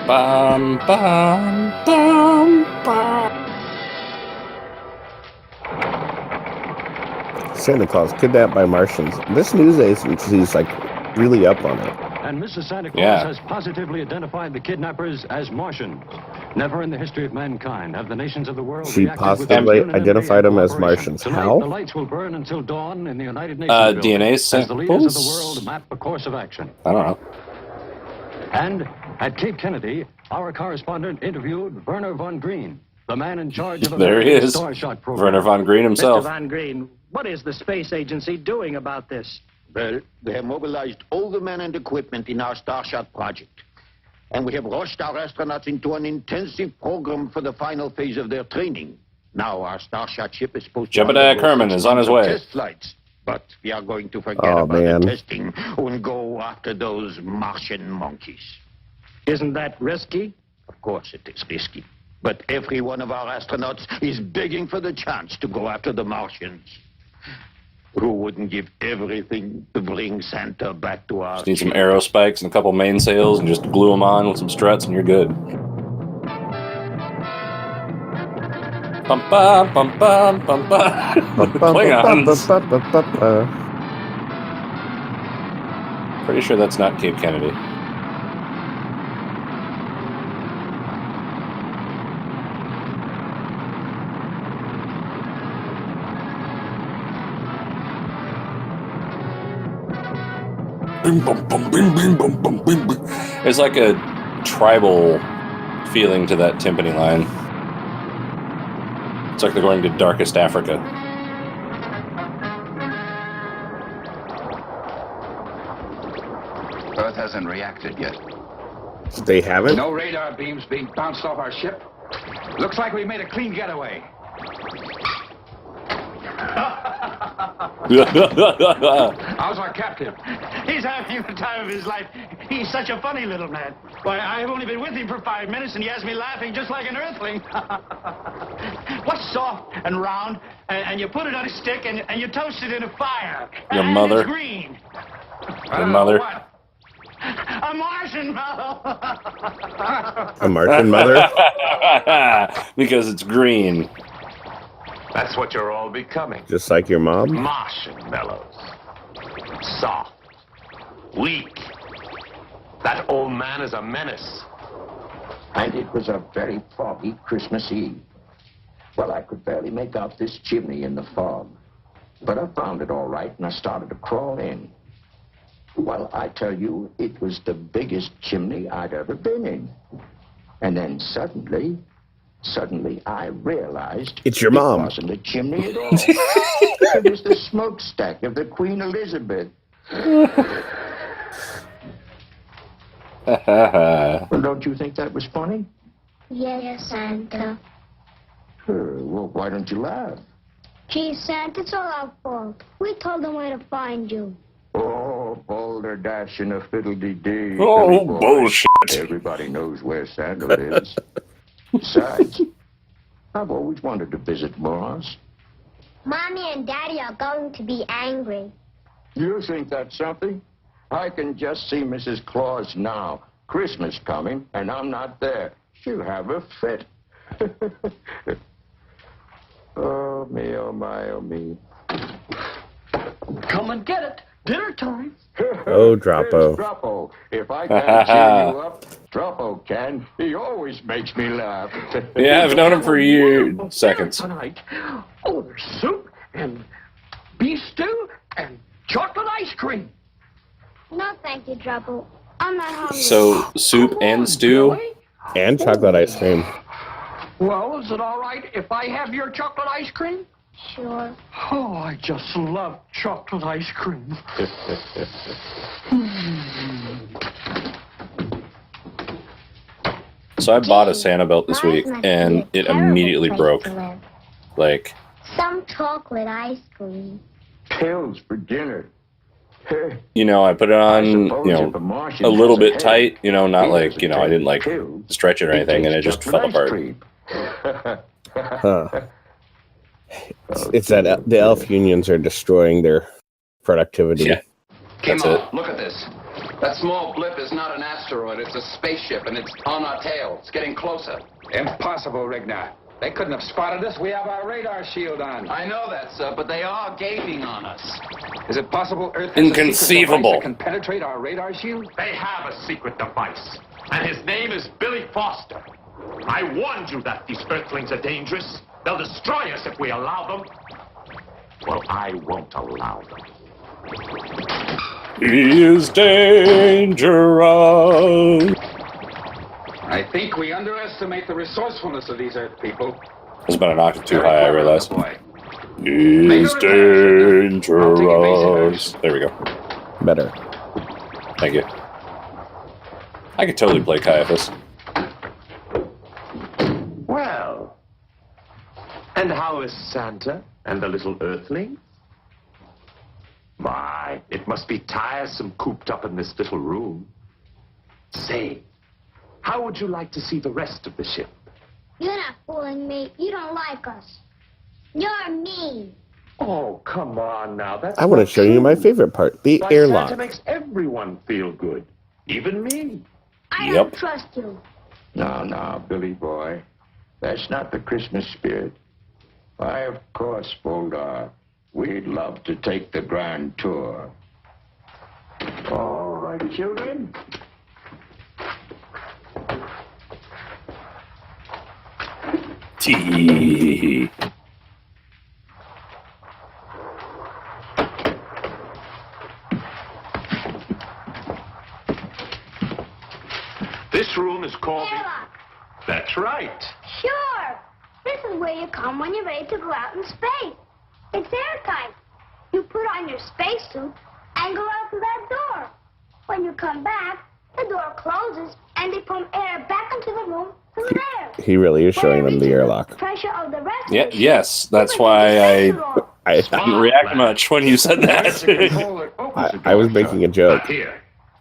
Bum, bum, bum, bum. Santa Claus kidnapped by Martians. This news agency's like really up on it. And Mrs. Santa Claus Yeah. has positively identified the kidnappers as Martians. Never in the history of mankind have the nations of the world She reacted with positively unanimity identified and them as cooperation. Martians. Tonight, How? the lights will burn until dawn in the United Nations building DNA as the leaders of the samples? world map a course of action. I don't know. And at Cape Kennedy, our correspondent interviewed Werner von Green, the man in charge of There he America's is. Starshot program. Werner von Green himself. Mr. Von Green, what is the space agency doing about this? Well, they have mobilized all the men and equipment in our Starshot project. And we have rushed our astronauts into an intensive program for the final phase of their training. Now our Starshot ship is supposed to Jebediah undergo Kerman 6 is on his months of way. test flights. But we are going to forget Oh, about man. the testing and go after those Martian monkeys. Isn't that risky? Of course it is risky. But every one of our astronauts is begging for the chance to go after the Martians. Who wouldn't give everything to bring Santa back to our Just need some arrow spikes and a couple mainsails and just glue them on with some struts and you're good. Bum, bum, bum, bum, bum, bum. Klingons. Pretty sure that's not Cape Kennedy. There's like a tribal feeling to that timpani line. It's like they're going to darkest Africa. Earth hasn't reacted yet. They haven't? No radar beams being bounced off our ship. Looks like we made a clean getaway. How's our captain? He's having the time of his life. He's such a funny little man. Why, I've only been with him for 5 minutes, and he has me laughing just like an earthling. What's soft and round, and you put it on a stick, and you toast it in a fire. Your and mother. it's green. Your mother. What? A Martian mother. A Martian mother? Because it's green. That's what you're all becoming. Just like your mom? Marshmallows. Soft. Weak. That old man is a menace. And it was a very foggy Christmas Eve. Well, I could barely make out this chimney in the fog. But I found it all right, and I started to crawl in. Well, I tell you, it was the biggest chimney I'd ever been in. And then suddenly I realized it's your mom. It wasn't a chimney at all. It was the smokestack of the Queen Elizabeth. Well, don't you think that was funny? Yes, Santa. Well, why don't you laugh? Gee, Santa, it's all our fault. We told them where to find you. Oh, boulder dash and a fiddle-dee-dee. Oh, bullshit. Everybody knows where Santa is. Besides, I've always wanted to visit Mars. Mommy and Daddy are going to be angry. You think that's something? I can just see Mrs. Claus now. Christmas coming, and I'm not there. She'll have a fit. Oh, me, oh, my, oh, me. Come and get it. Dinner time. Oh, Droppo. Droppo. If I can't cheer you up, Droppo can. He always makes me laugh. Yeah, I've known him for years. Seconds. Tonight. Oh, there's soup and beef stew and chocolate ice cream. No, thank you, Droppo. I'm not hungry. So, soup and stew? And chocolate ice cream. Well, is it all right if I have your chocolate ice cream? Sure. Oh, I just love chocolate ice cream. So I bought a Santa belt this week, and it immediately broke. Like, some chocolate ice cream. Pills for dinner. You know, I put it on, you know, a little bit tight, you know, not like, you know, I didn't like stretch it or anything, and it just fell apart. Huh. It's that the elf unions are destroying their productivity. Yeah, that's it. Look at this. That small blip is not an asteroid. It's a spaceship, and it's on our tail. It's getting closer. Impossible, Rigna. They couldn't have spotted us. We have our radar shield on. I know that, sir, but they are gaping on us. Is it possible Earth has Inconceivable. a secret device that can penetrate our radar shield? They have a secret device, and his name is Billy Foster. I warned you that these Earthlings are dangerous. They'll destroy us if we allow them. Well, I won't allow them. He is dangerous. I think we underestimate the resourcefulness of these Earth people. It's about an octave too high, I realize. He's dangerous. There we go. Better. Thank you. I could totally play Caiaphas. Well, and how is Santa and the little Earthling? My, it must be tiresome cooped up in this little room. Say, how would you like to see the rest of the ship? You're not fooling me. You don't like us. You're mean. Oh, come on now. That's I want to show you my favorite part, the airlock. Santa makes everyone feel good, even me. I don't trust you. No, Billy boy. That's not the Christmas spirit. Why, of course, Boldar. We'd love to take the grand tour. All right, children. Tee. This room is called Airlock. That's right. Sure. This is where you come when you're ready to go out in space. It's airtime. You put on your spacesuit and go out through that door. When you come back, the door closes and they pump air back into the room through there. He really is showing them the airlock. Pressure of the rest Yeah, of the yes, that's why I didn't react much when you said that. I was making a joke.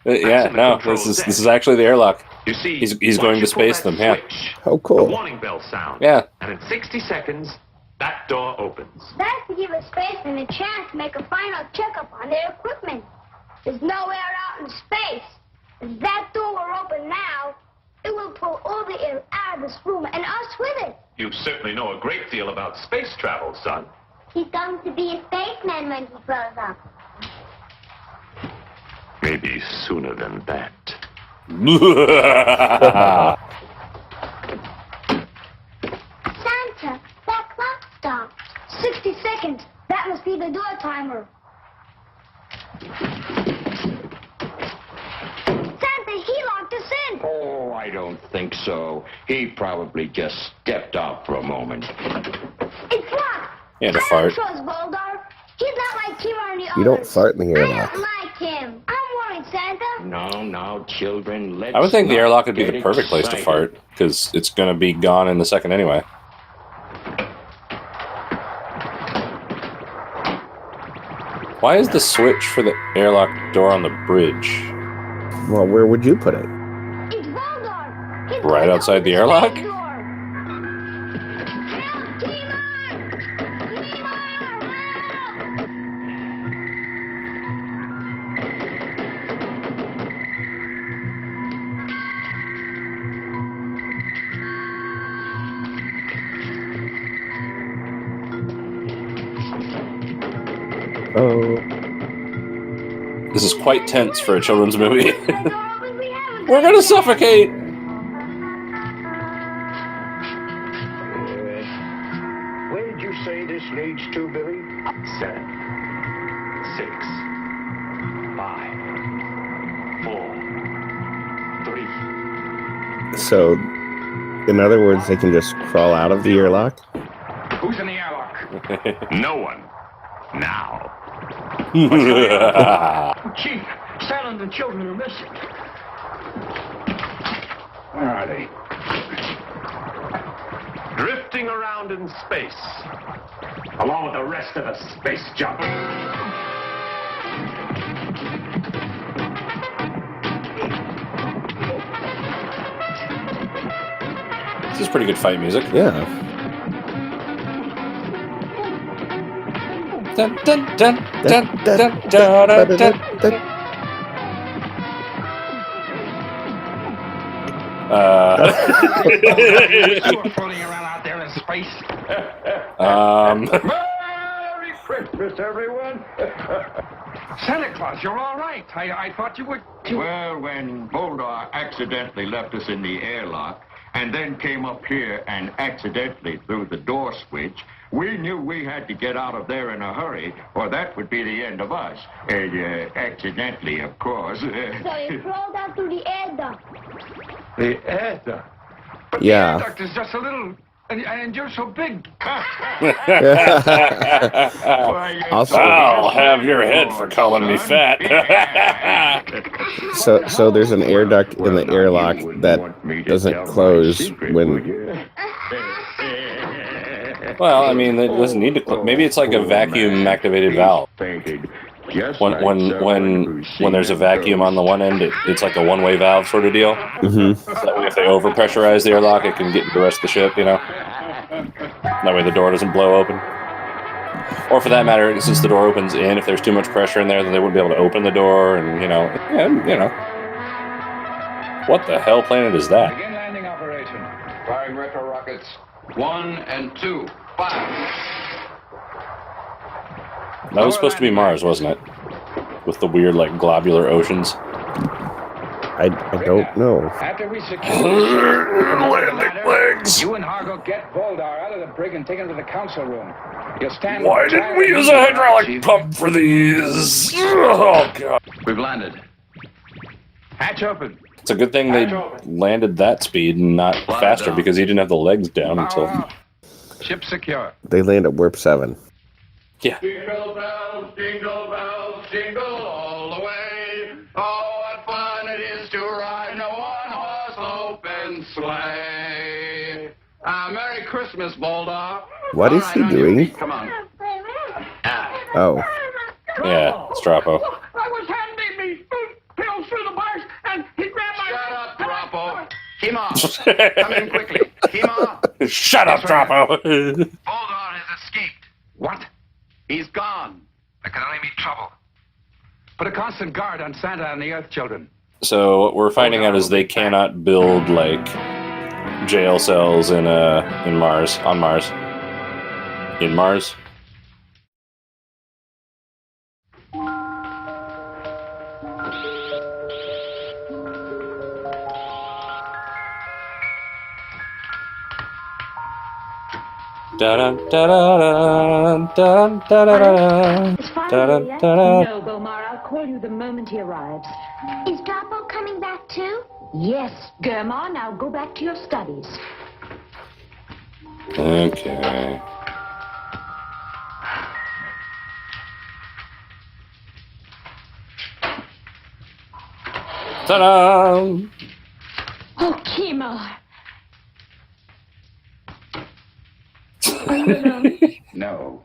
Yeah, no, this is actually the airlock. You see, he's going to space them. Yeah. Oh, the cool. warning bell sounds. Yeah. And in 60 seconds, that door opens. That's to give a spaceman a chance to make a final checkup on their equipment. There's no air out in space. If that door were open now, it will pull all the air out of this room and us with it. You certainly know a great deal about space travel, son. He's going to be a spaceman when he grows up. Maybe sooner than that. Santa, that clock stopped. 60 seconds. That must be the door timer. Santa, he locked us in. Oh, I I don't think so. He probably just stepped out for a moment. It's locked. And a I fart. don't trust Voldar. He's not like Timon and the You don't others. fart in the I airlock. don't like him. I'm worried, Santa. No, children, let's I would think the not airlock would be get the perfect place to excited. fart, because it's going to be gone in a second anyway. Why is the switch for the airlock door on the bridge? Well, where would you put it? It's Voldar. He's Right going outside to the open airlock? space door. Help, Timon! Timon, help! Oh, This is quite tense for a children's movie. We're going to suffocate! Where did you say this leads to, Billy? 7, 6, 5, 4, 3. so in other words, they can just crawl out of the airlock? Who's in the airlock? No one. Now. Chief, Santa and the children are missing. Where are they? Drifting around in space. Along with the rest of the space jumpers. This is pretty good fight music. Yeah. Dun, dun, dun, dun, dun, dun, dun, dun. Floating around out there in space. Merry Christmas, everyone. Santa Claus, you're all right. I thought you would. Well, when Voldar accidentally left us in the airlock, and then came up here and accidentally threw the door switch, we knew we had to get out of there in a hurry, or that would be the end of us. Accidentally, of course. So you crawled out through the air duct. The air duct. But Yeah. the air duct is just a little. And you're so big. I'll have your head for calling me fat. So there's an air duct in the airlock that doesn't close when. Well, I mean, it doesn't need to. Maybe it's like a vacuum-activated valve. When there's a vacuum on the one end, it's like a one-way valve sort of deal. Mm-hmm. So that way, if they overpressurize the airlock, it can get into the rest of the ship. You know, that way the door doesn't blow open. Or for that matter, since the door opens in, if there's too much pressure in there, then they wouldn't be able to open the door. And you know, what the hell planet is that? Begin landing operation. Firing retro rockets. 1 and 2. Fire. That was supposed to be Mars, wasn't it? With the weird, like, globular oceans. I don't know. After we secure landing legs. you and Hargo get Voldar out of the brig and take him to the council room. You'll stand. Why didn't we use a hydraulic pump for these? Oh, God. We've landed. Hatch open. It's a good thing they landed that speed and not faster, because he didn't have the legs down until... Ship secure. They land at warp 7. Yeah. Jingle bells, jingle all the way. Oh, what fun it is to ride in a one-horse open sleigh. Merry Christmas, Voldar. What is he doing? Come on. Oh. Yeah, it's Strapo. I was handing me pills through the bars, and he grabbed my... Shut up, Drapo. Kima, come in quickly. Kima. Shut up, Drapo. Voldar has escaped. What? He's gone. That can only mean trouble. Put a constant guard on Santa and the Earth children. So what we're finding out is they cannot build, like, jail cells on Mars. In Mars. It's fine, No, Bomar, I'll call you the moment he arrives. Is Drapo coming back too? Yes, Germa, now go back to your studies. Okay. Ta-da! Oh, Kima. Are you alone? No.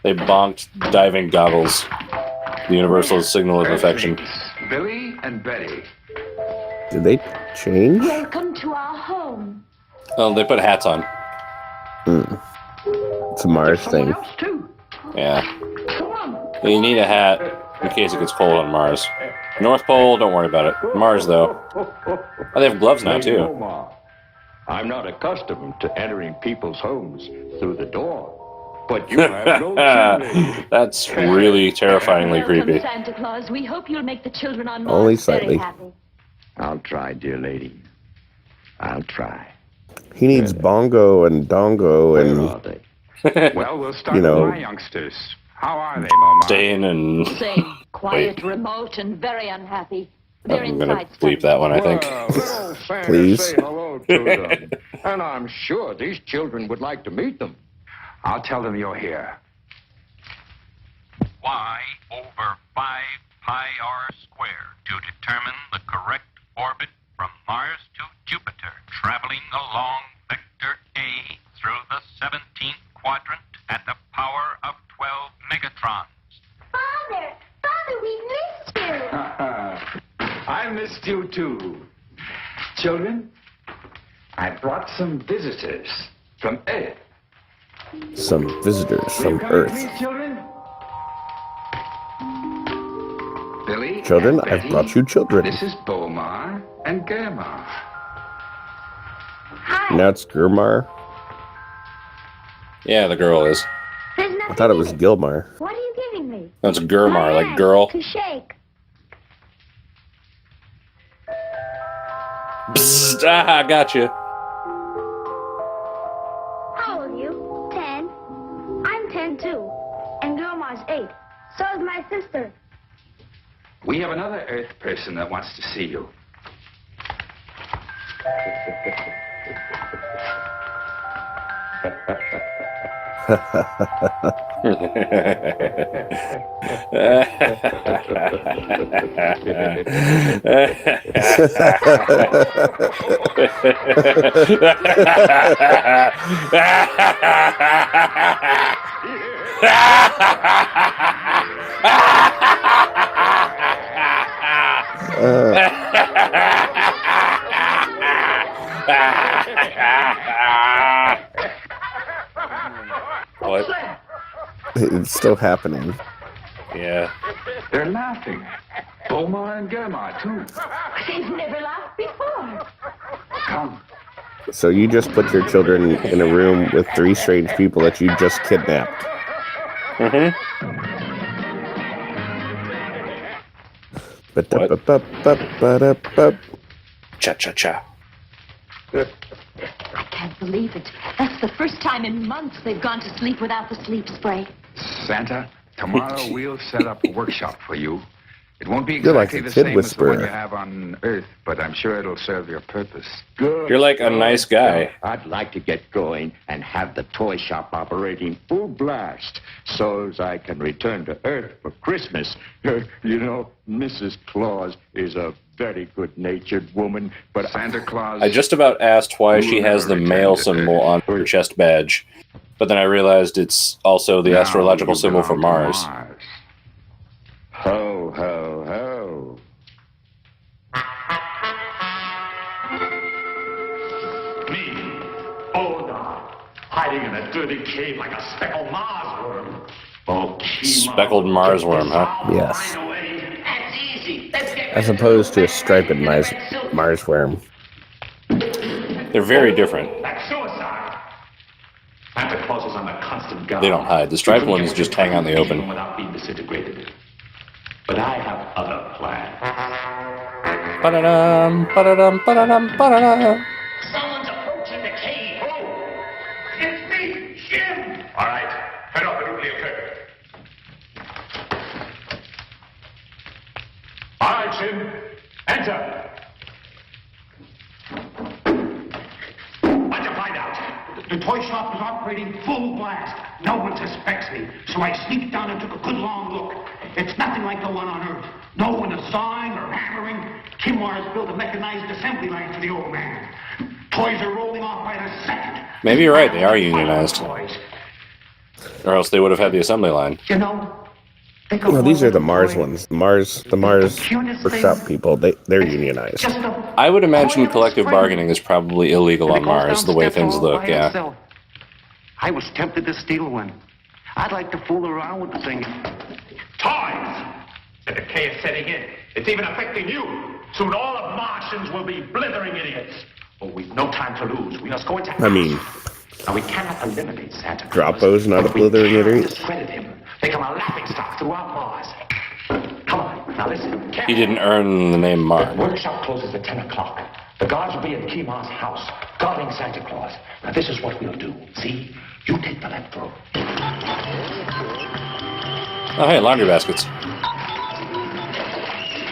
They bonked diving goggles. The universal signal of affection. Billy and Betty. Did they change? Welcome to our home. Oh, they put hats on. It's a Mars thing. Yeah. You need a hat in case it gets cold on Mars. North Pole, don't worry about it. Mars, though. Oh, they have gloves now, too. I'm not accustomed to entering people's homes through the door. But you have no chimney. That's really terrifyingly creepy. Welcome, Santa Claus. We hope you'll make the children on Only Mars very slightly. happy. I'll try, dear lady. I'll try. He needs bongo and dongo Where and are they? Well, we'll start You know. with my youngsters. How are they, Mama? Staying and... Same. Quiet, remote, and very unhappy. They're I'm going to inside. bleep that one, I think. Well, little Santa Please. say hello to them. And I'm sure these children would like to meet them. I'll tell them you're here. Y over 5 pi r squared to determine the correct orbit from Mars to Jupiter, traveling along vector A through the 17th quadrant at the power of 12 megatrons. Father, we missed you. I missed you too. Children, I brought some visitors from Earth. some visitors from Will you come Earth. with me, children? Billy, Children, and I've Betty, brought you children. This is Bomar and Germa. Now it's Gurmar. Yeah, the girl is. I thought it was Gilmar. What are you giving me? That's Gurmar, My like hand girl. To shake. Psst, ah, gotcha. How old are you? 10. I'm 10 too. And Grandma's 8. So is my sister. We have another Earth person that wants to see you. What? It's still happening. Yeah. They're laughing. Bomar and Germa, too. They've never laughed before. Come. So you just put your children in a room with 3 strange people that you just kidnapped. Mm-hmm. Cha-cha-cha. I can't believe it. That's the first time in months they've gone to sleep without the sleep spray. Santa, tomorrow we'll set up a workshop for you. It won't be You're like exactly a the kid same as the one whisperer. you have on Earth, but I'm sure it'll serve your purpose. Good. You're like a nice guy. I'd like to get going and have the toy shop operating full blast so as I can return to Earth for Christmas. You know, Mrs. Claus is a very good-natured woman, but Santa Claus... I just about asked why she has the return male to symbol on her chest badge, but then I realized it's also the Now astrological you symbol for belong to Mars. Ho, ho, ho. Me, Oda, hiding in a dirty cave like a speckled Mars worm. Oh, Speckled Mars worm, huh? Yes. That's easy. As opposed to a striped Mars worm. They're very different. That's suicide. Santa Claus is on a constant guard. They don't hide. The striped ones just hang out in the open. Without being disintegrated. But I have other plans. Ba-da-dum, ba-da-dum, ba-da-dum, ba-da-dum. Someone's approaching the cave. Oh, it's me, Jim. All right, head off the nuclear curtain. All right, Jim, enter. The toy shop is operating full blast. No one suspects me, so I sneaked down and took a good long look. It's nothing like the one on Earth. No one is sawing or hammering. Kimar has built a mechanized assembly line for the old man. Toys are rolling off by the second. Maybe you're right, they are unionized. Or else they would have had the assembly line. You know, No, these are the Mars ones. The Mars workshop people. They're unionized. I would imagine collective bargaining is probably illegal on Mars, the way things look, yeah. I was tempted to steal one. I'd like to fool around with the thing. Toys! The decay is setting in. It's even affecting you. Soon all of Martians will be blithering idiots. Oh, we've no time to lose. We must go into I mean, now, we cannot eliminate Santa Claus. Droppo's not a blithering idiot. Discredit him. Make him a laughing stock throughout Mars. Come on, now listen. He didn't earn the name Mark. The workshop closes at 10 o'clock. The guards will be at Kimar's house, guarding Santa Claus. Now, this is what we'll do. See? You take the left road. Oh, hey, laundry baskets.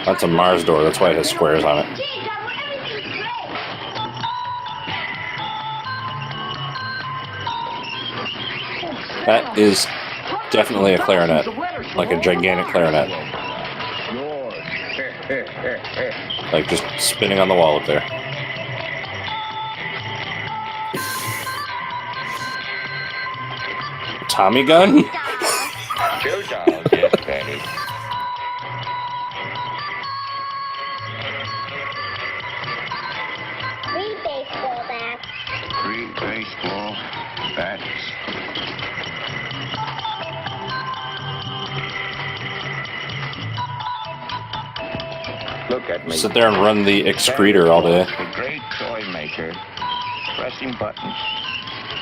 That's a Mars door. That's why it has squares on it. That is definitely a clarinet. Like a gigantic clarinet. Like just spinning on the wall up there. Tommy gun? Two dolls, yes, Penny. Three baseball bats. 3 baseball bats. Look at me. Sit there and run the excreter all day. The great toy maker, pressing buttons,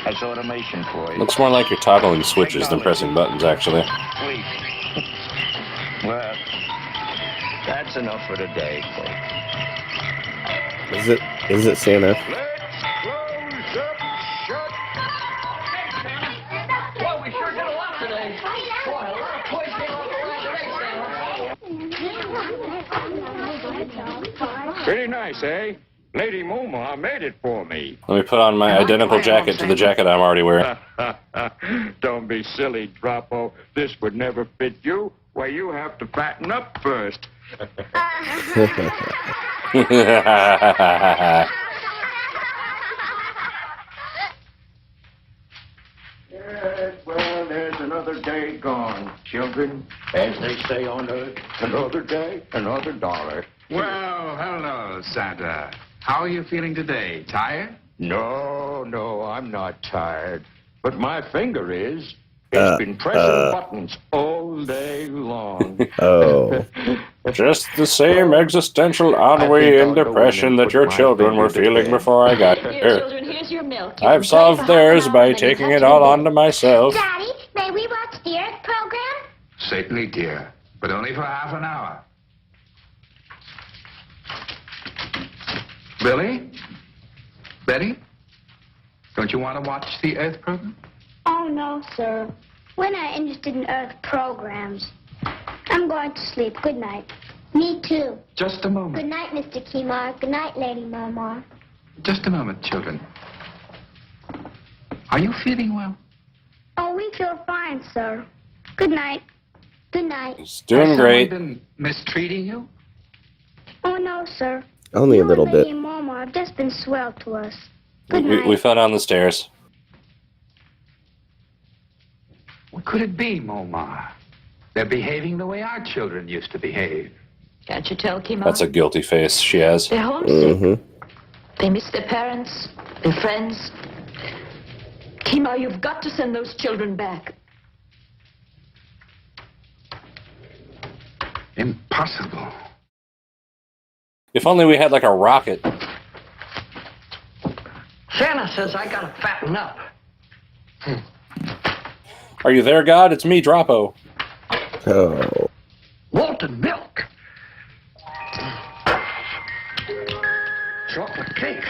has automation for you. Looks more like you're toggling switches than pressing buttons, actually. Sleep. Well, that's enough for today, folks. Is it Santa? Well, we sure did a lot today. Boy, a lot of toys came off the line today, Pretty nice, eh? Lady Moma made it for me. Let me put on my identical jacket to the jacket I'm already wearing. Don't be silly, Droppo. This would never fit you. Why, you have to fatten up first. Yes, well, there's another day gone, children. As they say on Earth, another day, another dollar. Well, hello, Santa. How are you feeling today? Tired? No, I'm not tired. But my finger is. It's been pressing buttons all day long. Oh. Just the same existential ennui and depression that your children were feeling before I got Here, here. children, here's your milk. I've You can play solved for theirs half an hour by and then taking you it have all to onto myself. Daddy, may we watch the Earth program? Certainly, dear. But only for half an hour. Billy? Betty? Don't you want to watch the Earth program? Oh, no, sir. We're not interested in Earth programs. I'm going to sleep. Good night. Me too. Just a moment. Good night, Mr. Kimar. Good night, Lady Mama. Just a moment, children. Are you feeling well? Oh, we feel fine, sir. Good night. Good night. He's doing great. Has someone been mistreating you? Oh, no, sir. Only a little Lady bit. and Mama have just been swell to us. Good night. We fell down the stairs. What could it be, Momar? They're behaving the way our children used to behave. Can't you tell, Kimar? That's a guilty face she has. They're homesick. Mm-hmm. They miss their parents, their friends. Kimar, you've got to send those children back. Impossible. If only we had like a rocket. Santa says I gotta fatten up. Are you there, God? It's me, Droppo. Oh. Malted milk. Chocolate cake.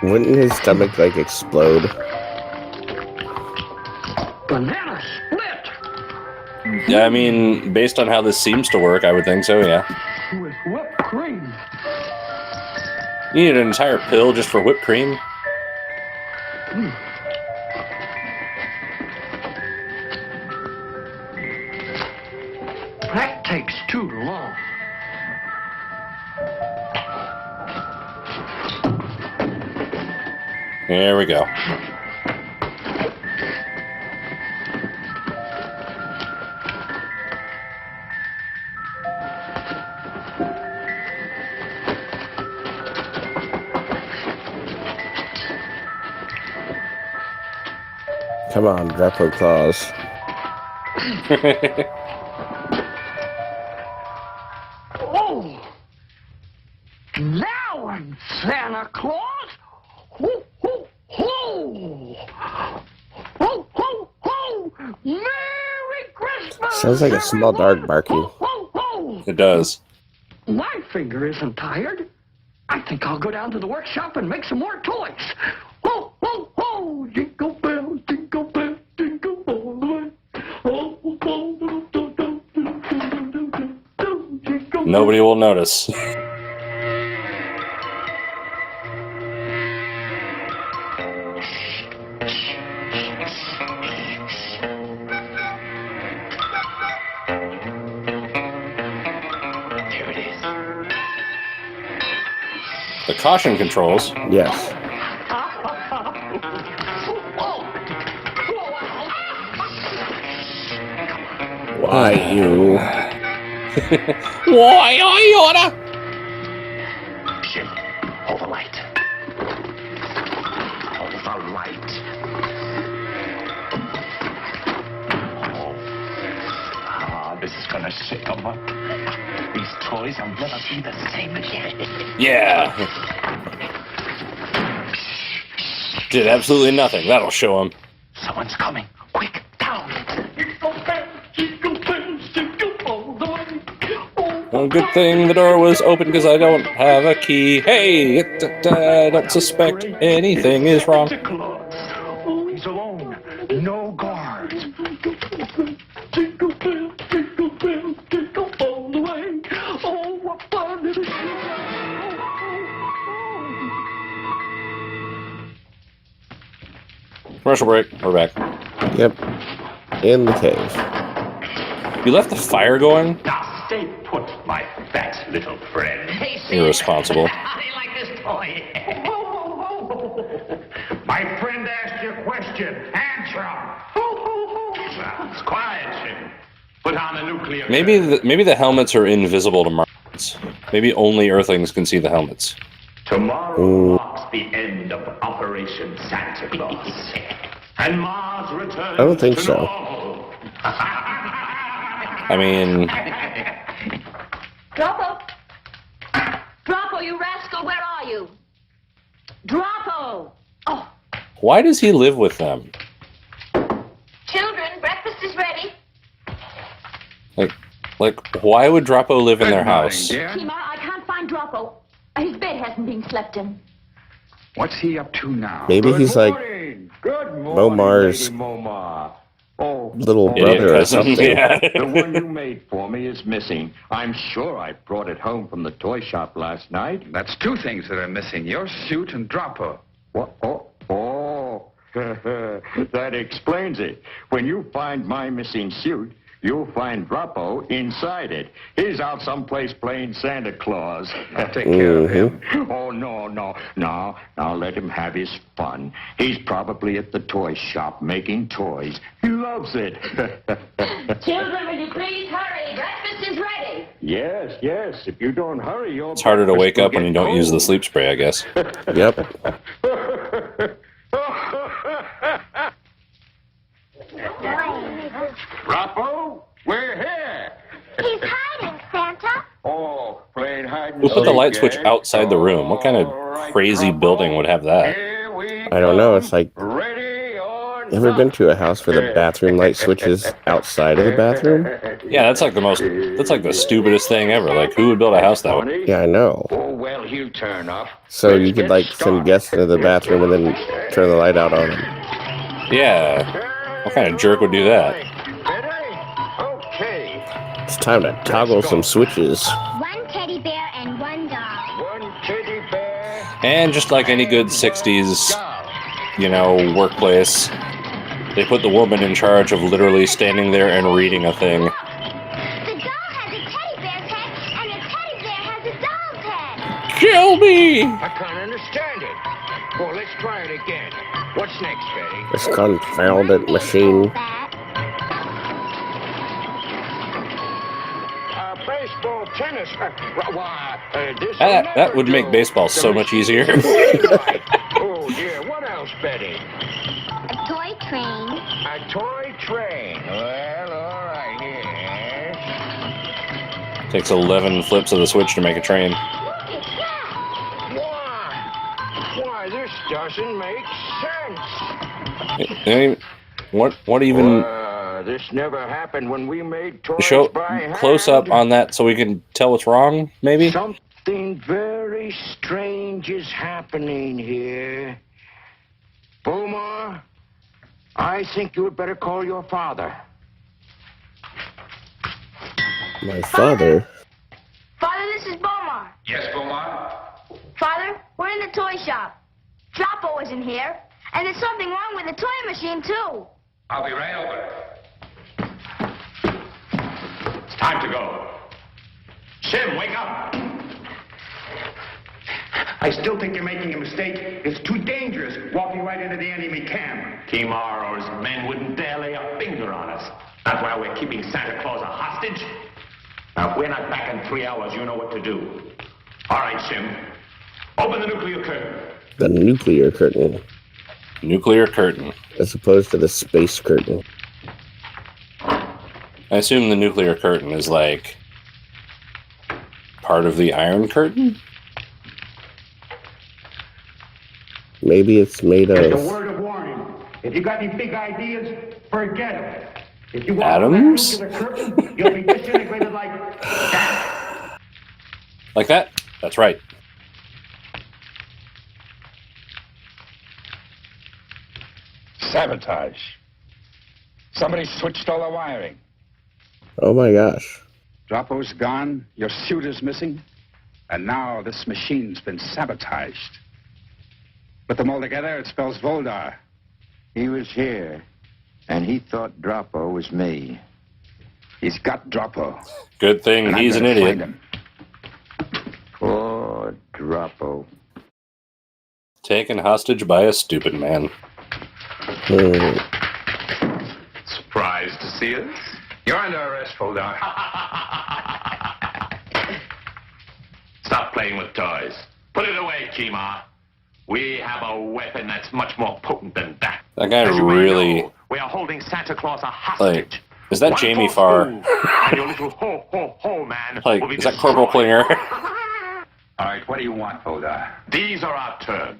Wouldn't his stomach like explode? Banana split. Yeah, I mean, based on how this seems to work, I would think so, yeah. With whipped cream. You need an entire pill just for whipped cream? There we go. Come on, Drapo Claus. Oh! Now I'm Santa Claus! Ho, ho, ho! Ho, ho, ho! Merry Christmas! Sounds like a small dog barking. Ho, ho! It does. My finger isn't tired. I think I'll go down to the workshop and make some more toys. Ho, ho, ho! Jingle bells, jingle bells, jingle all the way. Ho, ho, ho, do, do, do, do, do, do, do, jingle. Nobody will notice. The caution controls. Yes. Why you? Why I oughta? Jim, hold the light. Hold the light. This is gonna shake 'em up. These toys will never be the same again. Yeah. Did absolutely nothing. That'll show him. Someone's coming. Quick, down. Oh, good thing the door was open because I don't have a key. Hey, I don't suspect anything is wrong. Oh, he's alone. No guards. Jingle bell, jingle bell, jingle all the way. Oh, what fun it is! Commercial break. We're back. Yep. In the cave. You left the fire going? Now stay put, my fat little friend. Hey, see, Irresponsible. how do you like this toy? My friend asked you a question. Answer him. It's quiet, Jim. Put on a nuclear. Maybe the helmets are invisible to Martians. Maybe only Earthlings can see the helmets. Tomorrow marks the end of Operation Santa Claus. And Mars returns. I don't think so. I mean, Drapo! Drapo, you rascal, where are you? Drapo! Oh, why does he live with them? children, breakfast is ready. Like, why would Drapo live in their house? Kima, I can't find Drapo. His bed hasn't been slept in. What's he up to now? Maybe he's like Good Momar's little brother or something. Yeah. The one you made for me is missing. I'm sure I brought it home from the toy shop last night. That's two things that are missing. Your suit and Drapo. What? Oh. That explains it. When you find my missing suit, you'll find Drapo inside it. He's out someplace playing Santa Claus. I'll take care of him. Oh, no. Now let him have his fun. He's probably at the toy shop making toys. He loves it. Children, will you please hurry? Breakfast is ready. Yes. If you don't hurry, you'll... It's harder to wake up when you don't use the sleep spray, I guess. Yep. Drapo, we're here. He's hiding, Santa. Oh, playing hide and Who put the seek, light switch eh? outside the room? What kind of crazy building would have that? I don't know. It's like, Ready on ever been to a house where the bathroom light switches outside of the bathroom? Yeah, that's like the stupidest thing ever. Like, who would build a house that way? Yeah, I know. Oh, well, he'll turn up. So you could like send guests into the bathroom and then turn the light out on them. Yeah. What kind of jerk would do that? Okay. It's time to toggle some switches. One teddy bear and one doll. One teddy bear. And just like any good 60s, workplace, they put the woman in charge of literally standing there and reading a thing. The doll has a teddy bear's head, and the teddy bear has a doll's head. Kill me! I can't understand it. Well, let's try it again. What's next, Betty? This confounded machine. Baseball, tennis. This That would make baseball so much easier. Oh, dear. What else, Betty? A toy train. A toy train. Well, all right, here. Takes 11 flips of the switch to make a train. Why, this doesn't make sense. What even... This never happened when we made toys Show by hand. close up on that so we can tell what's wrong, maybe? Something very strange is happening here. Boomer, I think you had better call your father. My father? Father, this is Bomar. Yes, Bomar? Father, we're in the toy shop. Floppo isn't here, and there's something wrong with the toy machine, too. I'll be right over. It's time to go. Sim, wake up. I still think you're making a mistake. It's too dangerous walking right into the enemy camp. Kimar or his men wouldn't dare lay a finger on us. That's why we're keeping Santa Claus a hostage. Now, if we're not back in 3 hours, you know what to do. All right, Sim. Open the nuclear curtain. The nuclear curtain. Nuclear curtain. As opposed to the space curtain. I assume the nuclear curtain is like part of the Iron Curtain? Maybe it's made of... Just a word of warning. If you got any big ideas, forget them. If you walk Atoms? back into the curtain, you'll be disintegrated like that. Like that? That's right. Sabotage. Somebody switched all the wiring. Oh my gosh. Droppo's gone, your suit is missing, and now this machine's been sabotaged. Put them all together, it spells Voldar. He was here, and he thought Droppo was me. He's got Droppo. Good thing And he's I'm an gonna idiot. find him. Poor Droppo. Taken hostage by a stupid man. Surprised to see us? You're under arrest, Voldar. Stop playing with toys. Put it away, Kimar. We have a weapon that's much more potent than that. That guy As you may really... know, we are holding Santa Claus a hostage. Like, is that One Jamie false Farr? move, and your little ho man Like, will be is that Corporal Klinger? All right, what do you want, Voldar? These are our terms.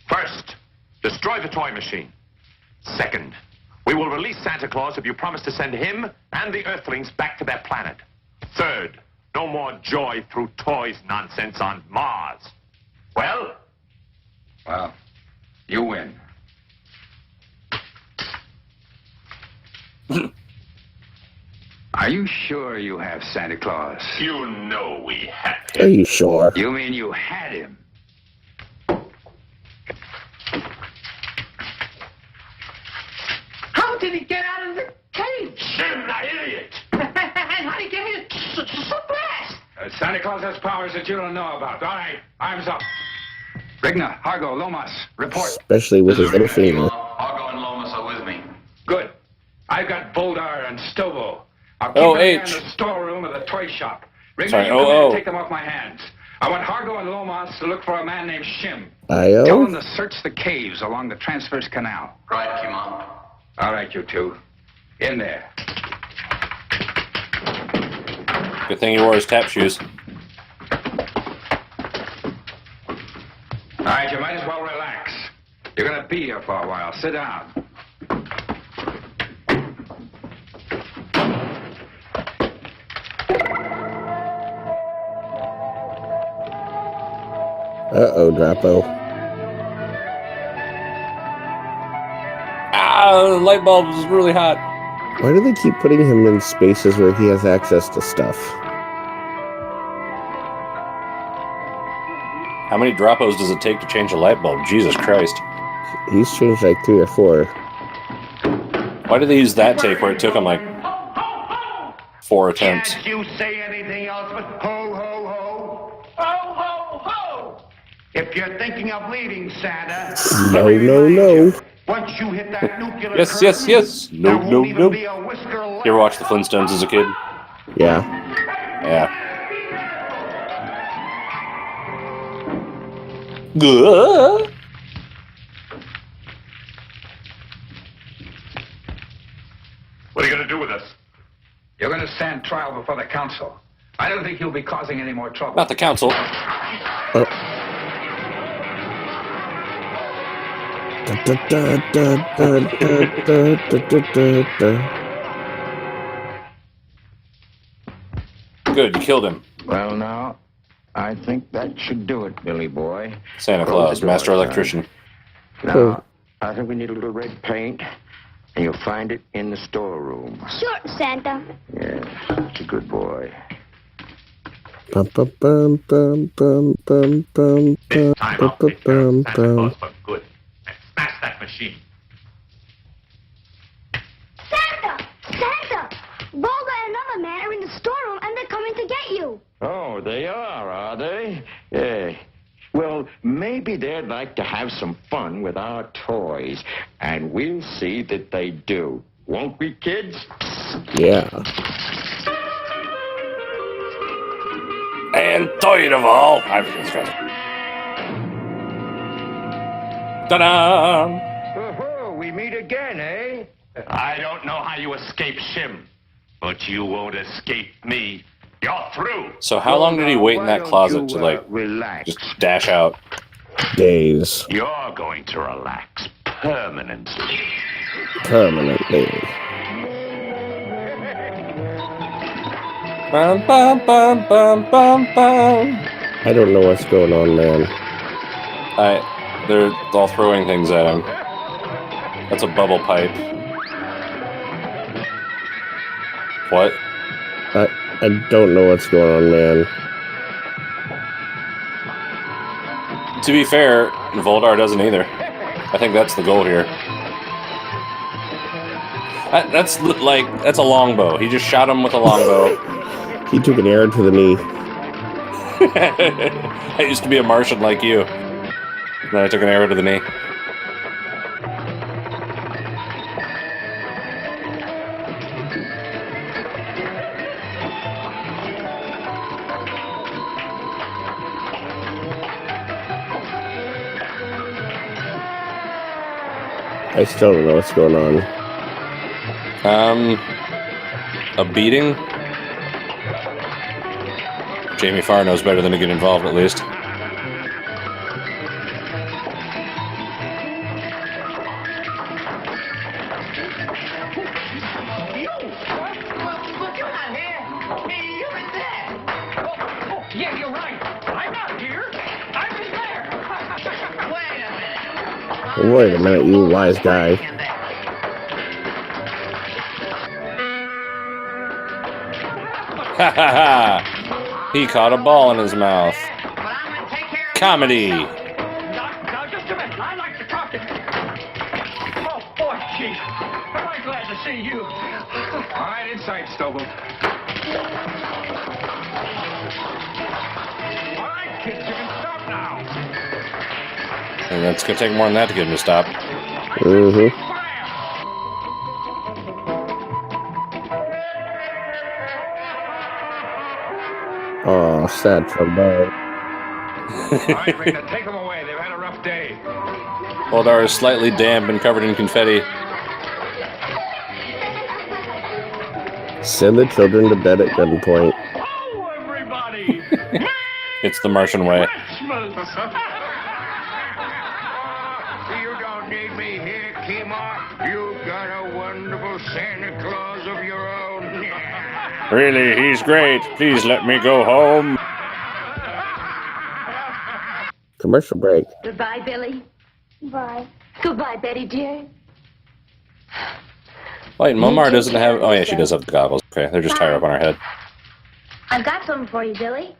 First, destroy the toy machine. Second, we will release Santa Claus if you promise to send him and the Earthlings back to their planet. Third, no more joy through toys nonsense on Mars. Well? Well, you win. Are you sure you have Santa Claus? You know we have Are you sure? You mean you had him? How did he get out of the cave? Sim, that idiot! And how did he get here so fast? Santa Claus has powers that you don't know about. All right, arms up. Rigna, Hargo, Lomas, report. Especially with his little finger. Argo and Lomas are with me. Good. I've got Voldar and Stovo. I'll keep Oh, them in H. the storeroom of the toy shop. Rigna, Sorry, you come in oh. and take them off my hands. I want Hargo and Lomas to look for a man named Shim. I-O? Tell them to search the caves along the Transverse Canal. Right, Kimon. All right, you two. In there. Good thing he wore his tap shoes. All right, you might as well relax. You're going to be here for a while. Sit down. Uh-oh, Droppo. Ah, the light bulb is really hot. Why do they keep putting him in spaces where he has access to stuff? How many Droppos does it take to change a light bulb? Jesus Christ. He's changed like 3 or 4. Why did they use that take where it took him like 4 attempts? Can't you say anything else but ho, ho, ho? Ho, ho, ho! If you're thinking of leaving, Santa, No. once you hit that nuclear Yes. there No. won't even be a whisker left. You ever watch the Flintstones as a kid? Yeah. Yeah. Good. What are you going to do with us? You're going to stand trial before the council. I don't think you'll be causing any more trouble. Not the council. Good, you killed him. Well, now, I think that should do it, Billy boy. Santa Close Claus, the door, master son. electrician. Now, I think we need a little red paint, and you'll find it in the storeroom. Sure, Santa. Yes, it's a good boy. Bum, bum, bum, bum, bum, bum, bum, This time I'll take care of Santa Claus for good and smash that machine. Santa! Santa! Volga and another man are in the storeroom, and they're coming to get you. Oh, they are they? Yeah. Well, maybe they'd like to have some fun with our toys, and we'll see that they do. Won't we, kids? Yeah. And third of all, ta-da! Oh, we meet again, eh? I don't know how you escape Shim, but you won't escape me. You're through. So how long did he wait in that closet to, like, relax? just dash out? Days. You're going to relax permanently. Permanently. Bum, bum, bum, bum, bum, bum. I don't know what's going on, man. They're all throwing things at him. That's a bubble pipe. What? I don't know what's going on, man. To be fair, Voldar doesn't either. I think that's the goal here. That's a longbow. He just shot him with a longbow. He took an arrow to the knee. I used to be a Martian like you. Then I took an arrow to the knee. I still don't know what's going on. A beating? Jamie Farr knows better than to get involved, at least. Yeah, you're right. I'm not here. I was there. Wait a minute, you wise guy. Ha ha ha! He caught a ball in his mouth. Comedy! Now, just a minute. I'd like to talk to you. Oh, boy, Chief. Am I glad to see you. All right, inside, Stovall. All right, kids, you can stop now. And it's gonna take more than that to get him to stop. Mm-hmm. Oh, sad for Bo. All right, Rita, take them away. They've had a rough day. Voldar is slightly damp and covered in confetti. Send the children to bed at gunpoint. Oh, everybody. It's the Martian way. Christmas. You don't need me here, Kima. You've got a wonderful Santa Claus of your own. Really, he's great. Please let me go home. Commercial break. Goodbye, Billy. Bye. Goodbye, Betty, dear. Wait, Momar doesn't have... Oh, yeah, she does have the goggles. Okay, they're just tied up on her head. I've got something for you, Billy.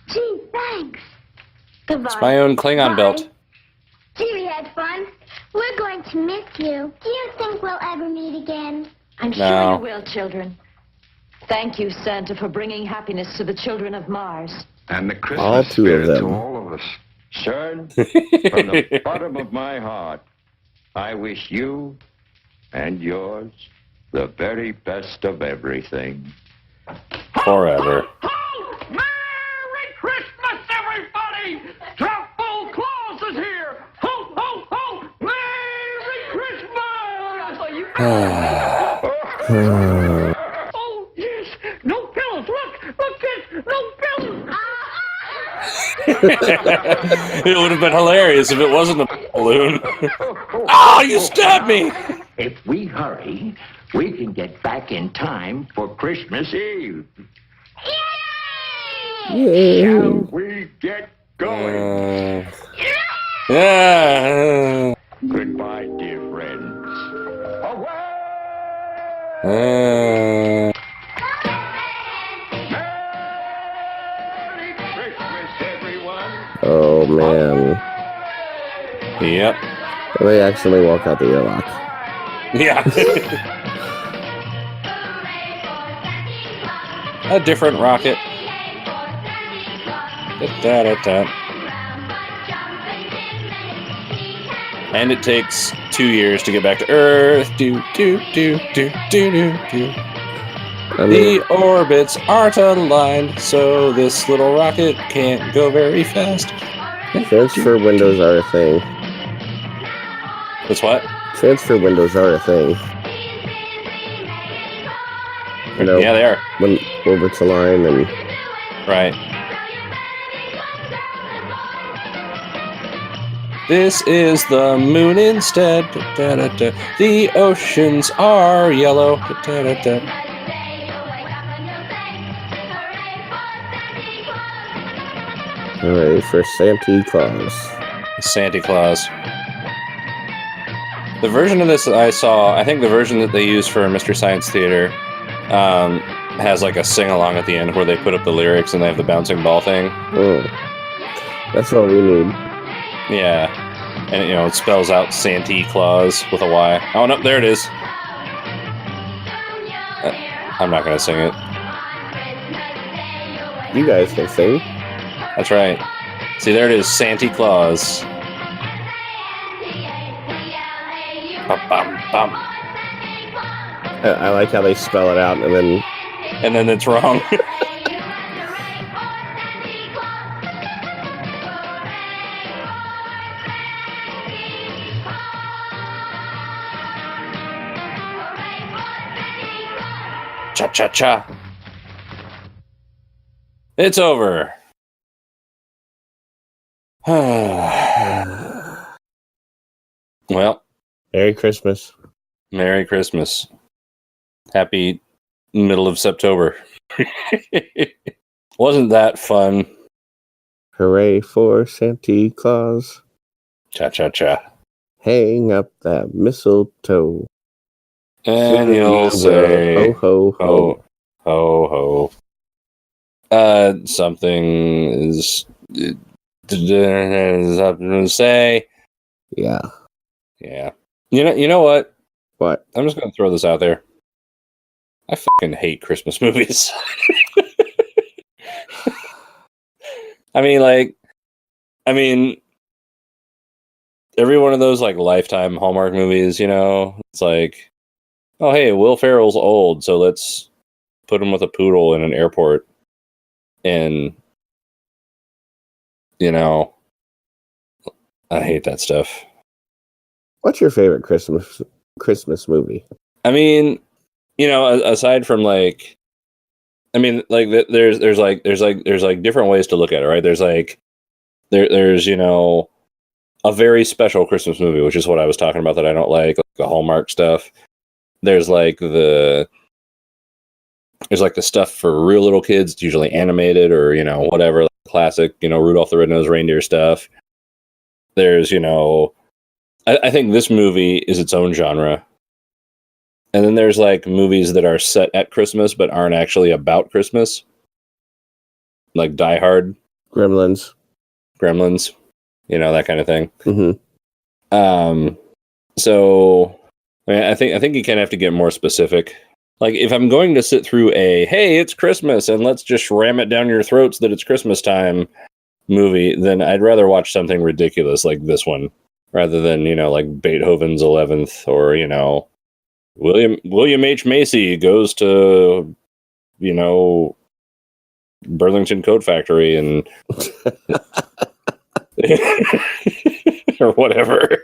Gee, thanks. Goodbye. It's my own Klingon belt. Gee, we had fun. We're going to miss you. Do you think we'll ever meet again? I'm No. sure you will, children. Thank you, Santa, for bringing happiness to the children of Mars. And the All Christmas two of spirit to them. all of us. Son, from the bottom of my heart, I wish you and yours the very best of everything. Forever. Merry Christmas, everybody! Truffle Claus is here! Ho, ho, ho! Merry Christmas! Oh, yes! No pillows! Look, kids! No pillows! It would have been hilarious if it wasn't a balloon. Oh, you stabbed me! If we hurry, we can get back in time for Christmas Eve. Yay! Shall we get going? Yeah. Goodbye, dear friends. Away! Merry Christmas, everyone. Oh man. Yep. They accidentally walk out the airlock. Yeah. A different rocket. Da-da-da-da. And it takes 2 years to get back to Earth. Do do do do do do do. The orbits aren't aligned, so this little rocket can't go very fast. Transfer windows are a thing. That's what? Transfer windows are a thing. You know, yeah, they are. When orbits align and... Right. This is the moon instead. Da-da-da. The oceans are yellow. Da-da-da. Hooray for Santa Claus. Santa Claus. The version of this that I saw, I think the version that they use for Mystery Science Theater has like a sing-along at the end where they put up the lyrics and they have the bouncing ball thing. Oh. That's what we need. Yeah. And, you know, it spells out Santa Claus with a Y. Oh, no, there it is. I'm not going to sing it. You guys can sing. That's right. See, there it is, Santa Claus. Bum, bum, bum. I like how they spell it out and then... And then it's wrong. Cha-cha-cha. It's over. Well. Merry Christmas. Merry Christmas. Happy middle of September. Wasn't that fun? Hooray for Santa Claus. Cha-cha-cha. Hang up that mistletoe. And you'll say, ho, ho, ho. Ho, ho. Something is something to say. Yeah. Yeah. You know what? What? I'm just going to throw this out there. I fucking hate Christmas movies. I mean, every one of those, like, Lifetime Hallmark movies, you know, it's like, oh, hey, Will Ferrell's old, so let's put him with a poodle in an airport. And, you know, I hate that stuff. What's your favorite Christmas movie? I mean, you know, aside from like, I mean, like there's different ways to look at it, right? There's like, there's you know, a very special Christmas movie, which is what I was talking about that I don't like the Hallmark stuff. There's like the stuff for real little kids, it's usually animated or you know whatever, like classic, you know, Rudolph the Red-Nosed Reindeer stuff. There's you know. I think this movie is its own genre. And then there's like movies that are set at Christmas but aren't actually about Christmas. Like Die Hard. Gremlins. You know, that kind of thing. Mm-hmm. So I mean, I think you kind of have to get more specific. Like if I'm going to sit through hey, it's Christmas and let's just ram it down your throats that it's Christmas time, movie, then I'd rather watch something ridiculous like this one rather than, like Beethoven's 11th or, William H. Macy goes to, Burlington Coat Factory and or whatever.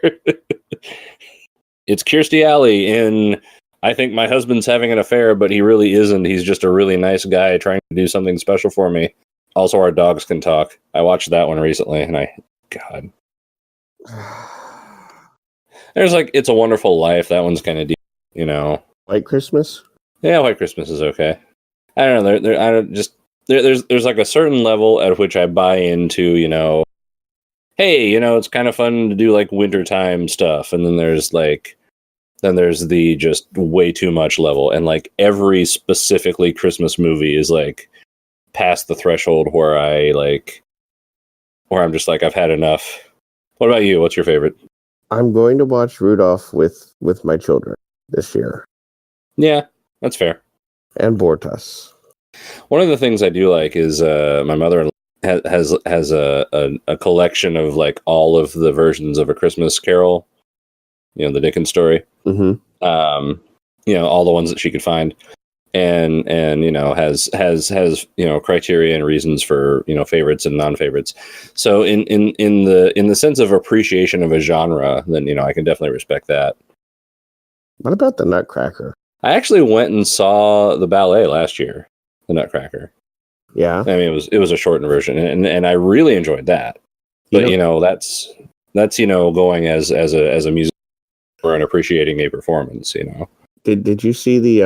It's Kirstie Alley in I think my husband's having an affair, but he really isn't. He's just a really nice guy trying to do something special for me. Also, our dogs can talk. I watched that one recently, and God. There's It's a Wonderful Life. That one's kind of deep, White Christmas? Yeah, White Christmas is okay. I don't know. There's like a certain level at which I buy into, hey, it's kind of fun to do like wintertime stuff. And then there's the just way too much level. And like every specifically Christmas movie is like past the threshold where I'm just like, I've had enough. What about you? What's your favorite? I'm going to watch Rudolph with my children this year. Yeah, that's fair. And Bortas. One of the things I do like is my mother has a collection of like all of the versions of A Christmas Carol, the Dickens story. Mm-hmm. All the ones that she could find, and has criteria and reasons for favorites and non-favorites. So in the sense of appreciation of a genre, then I can definitely respect that. What about the Nutcracker? I actually went and saw the ballet last year, the Nutcracker. Yeah, I mean it was a shortened version, and I really enjoyed that. But that's going as a musician and appreciating a performance. Did you see the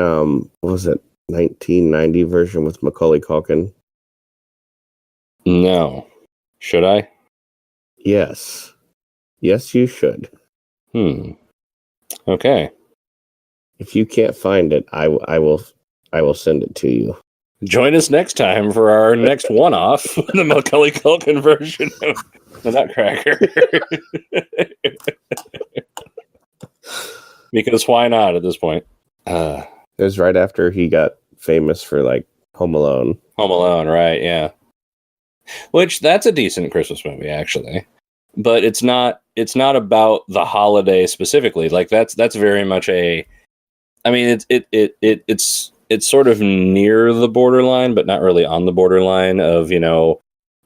what was it 1990 version with Macaulay Culkin? No, should I? Yes, you should. Okay. If you can't find it, I will send it to you. Join us next time for our next one-off, the Macaulay Culkin version of the Nutcracker. Because why not at this point? It was right after he got famous for like Home Alone. Home Alone, right? Yeah. Which that's a decent Christmas movie, actually, but it's not about the holiday specifically. Like that's very much a. I mean, it's sort of near the borderline, but not really on the borderline of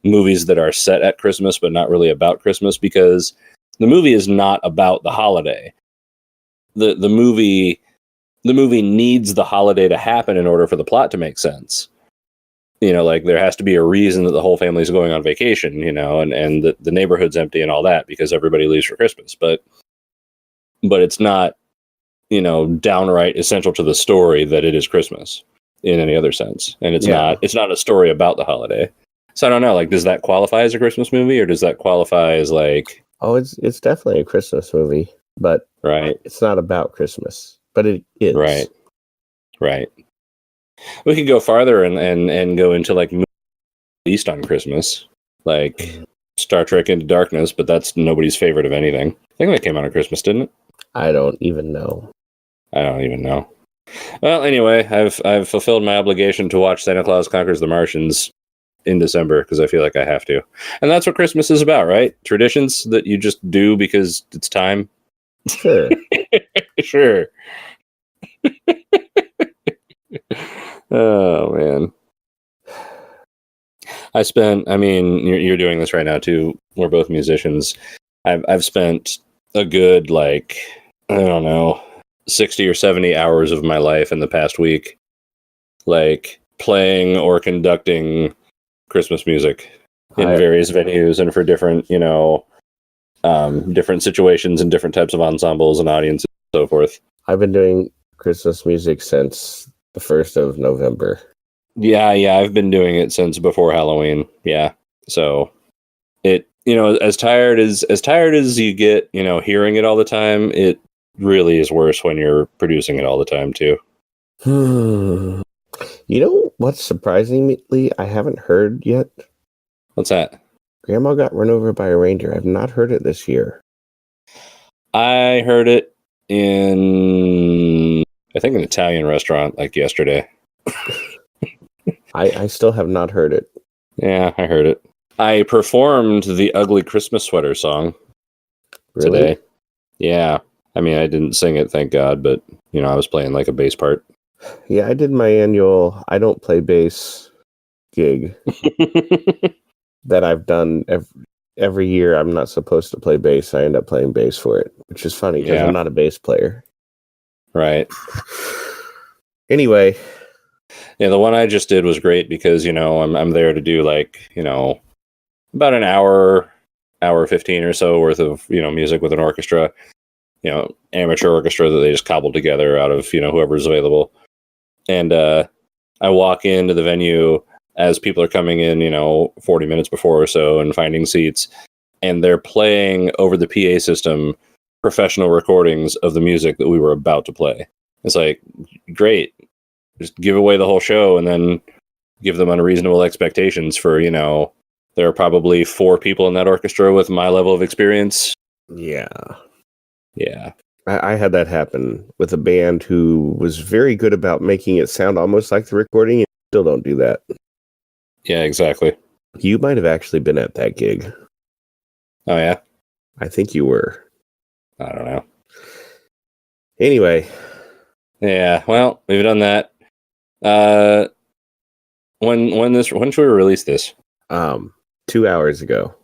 movies that are set at Christmas, but not really about Christmas, because the movie is not about the holiday. The movie needs the holiday to happen in order for the plot to make sense. Like there has to be a reason that the whole family is going on vacation, and the neighborhood's empty and all that because everybody leaves for Christmas. But it's not, downright essential to the story that it is Christmas in any other sense. And it's not a story about the holiday. So I don't know, like, does that qualify as a Christmas movie, or does that qualify as like, oh, it's definitely a Christmas movie, but right. It's not about Christmas, but it is. Right. We could go farther and go into like movies released on Christmas, like Star Trek Into Darkness, but that's nobody's favorite of anything. I think that came out on Christmas, didn't it? I don't even know. Well, anyway, I've fulfilled my obligation to watch Santa Claus Conquers the Martians in December because I feel like I have to. And that's what Christmas is about, right? Traditions that you just do because it's time. Sure. Sure. Oh, man. You're doing this right now too. We're both musicians. I've spent a good, like, I don't know, 60 or 70 hours of my life in the past week, like playing or conducting Christmas music in various venues and for different, different situations and different types of ensembles and audiences and so forth. I've been doing Christmas music since the 1st of November. Yeah, I've been doing it since before Halloween. Yeah. So it, as tired as you get, hearing it all the time, it really is worse when you're producing it all the time too. You know what's surprisingly I haven't heard yet? What's that? Grandma got run over by a reindeer. I've not heard it this year. I heard it in, I think, an Italian restaurant like yesterday. I still have not heard it. Yeah, I heard it. I performed the Ugly Christmas Sweater song today. Yeah. I mean, I didn't sing it, thank God, but, I was playing like a bass part. Yeah, I did my annual I don't play bass gig that I've done every year. I'm not supposed to play bass. I end up playing bass for it, which is funny because I'm not a bass player. Right. Anyway. Yeah, the one I just did was great because, I'm there to do about an hour 15 or so worth of, music with an orchestra, amateur orchestra that they just cobbled together out of, whoever's available. And I walk into the venue as people are coming in, 40 minutes before or so and finding seats, and they're playing over the PA system professional recordings of the music that we were about to play. It's like, great. Just give away the whole show and then give them unreasonable expectations for, there are probably 4 people in that orchestra with my level of experience. Yeah. Yeah. I had that happen with a band who was very good about making it sound almost like the recording, and still don't do that. Yeah, exactly. You might have actually been at that gig. Oh, yeah? I think you were. I don't know. Anyway. Yeah, well, we've done that. When should we release this? 2 hours ago.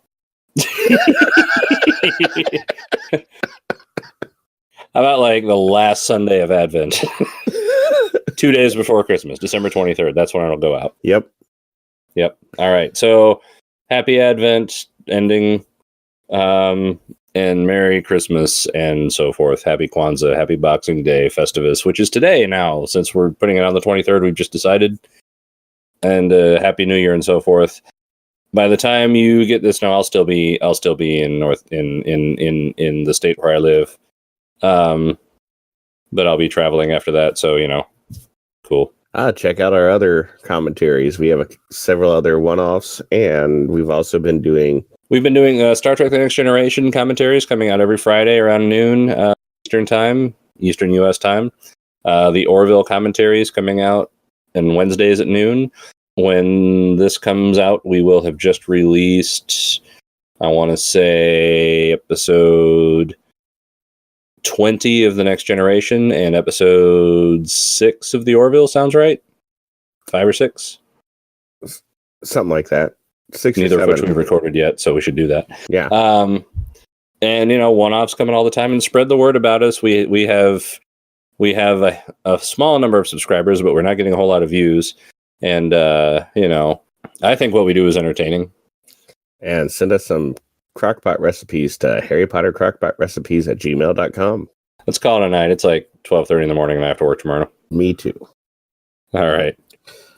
How about the last Sunday of Advent? 2 days before Christmas, December 23rd. That's when it'll go out. Yep. All right. So happy Advent ending, and Merry Christmas and so forth. Happy Kwanzaa, Happy Boxing Day, Festivus, which is today now, since we're putting it on the 23rd. We've just decided, and Happy New Year and so forth. By the time you get this, now I'll still be in in the state where I live. But I'll be traveling after that, so cool. Check out our other commentaries. We have several other one-offs, and we've been doing Star Trek: The Next Generation commentaries coming out every Friday around noon Eastern U.S. time. The Orville commentaries coming out on Wednesdays at noon. When this comes out, we will have just released, I want to say, episode 20 of The Next Generation and episode 6 of the Orville. Sounds right? 5 or 6? Something like that. 6 Neither or 7. of which we've recorded yet, so we should do that. Yeah. And one-offs coming all the time, and spread the word about us. We have a small number of subscribers, but we're not getting a whole lot of views. And I think what we do is entertaining. And send us some crockpot recipes to harrypottercrockpotrecipes@gmail.com. Let's call it a night. It's 12:30 in the morning and I have to work tomorrow. Me too. All right.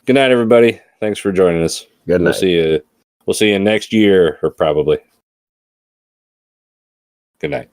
Good night, everybody. Thanks for joining us. Good night. We'll see you next year, or probably. Good night.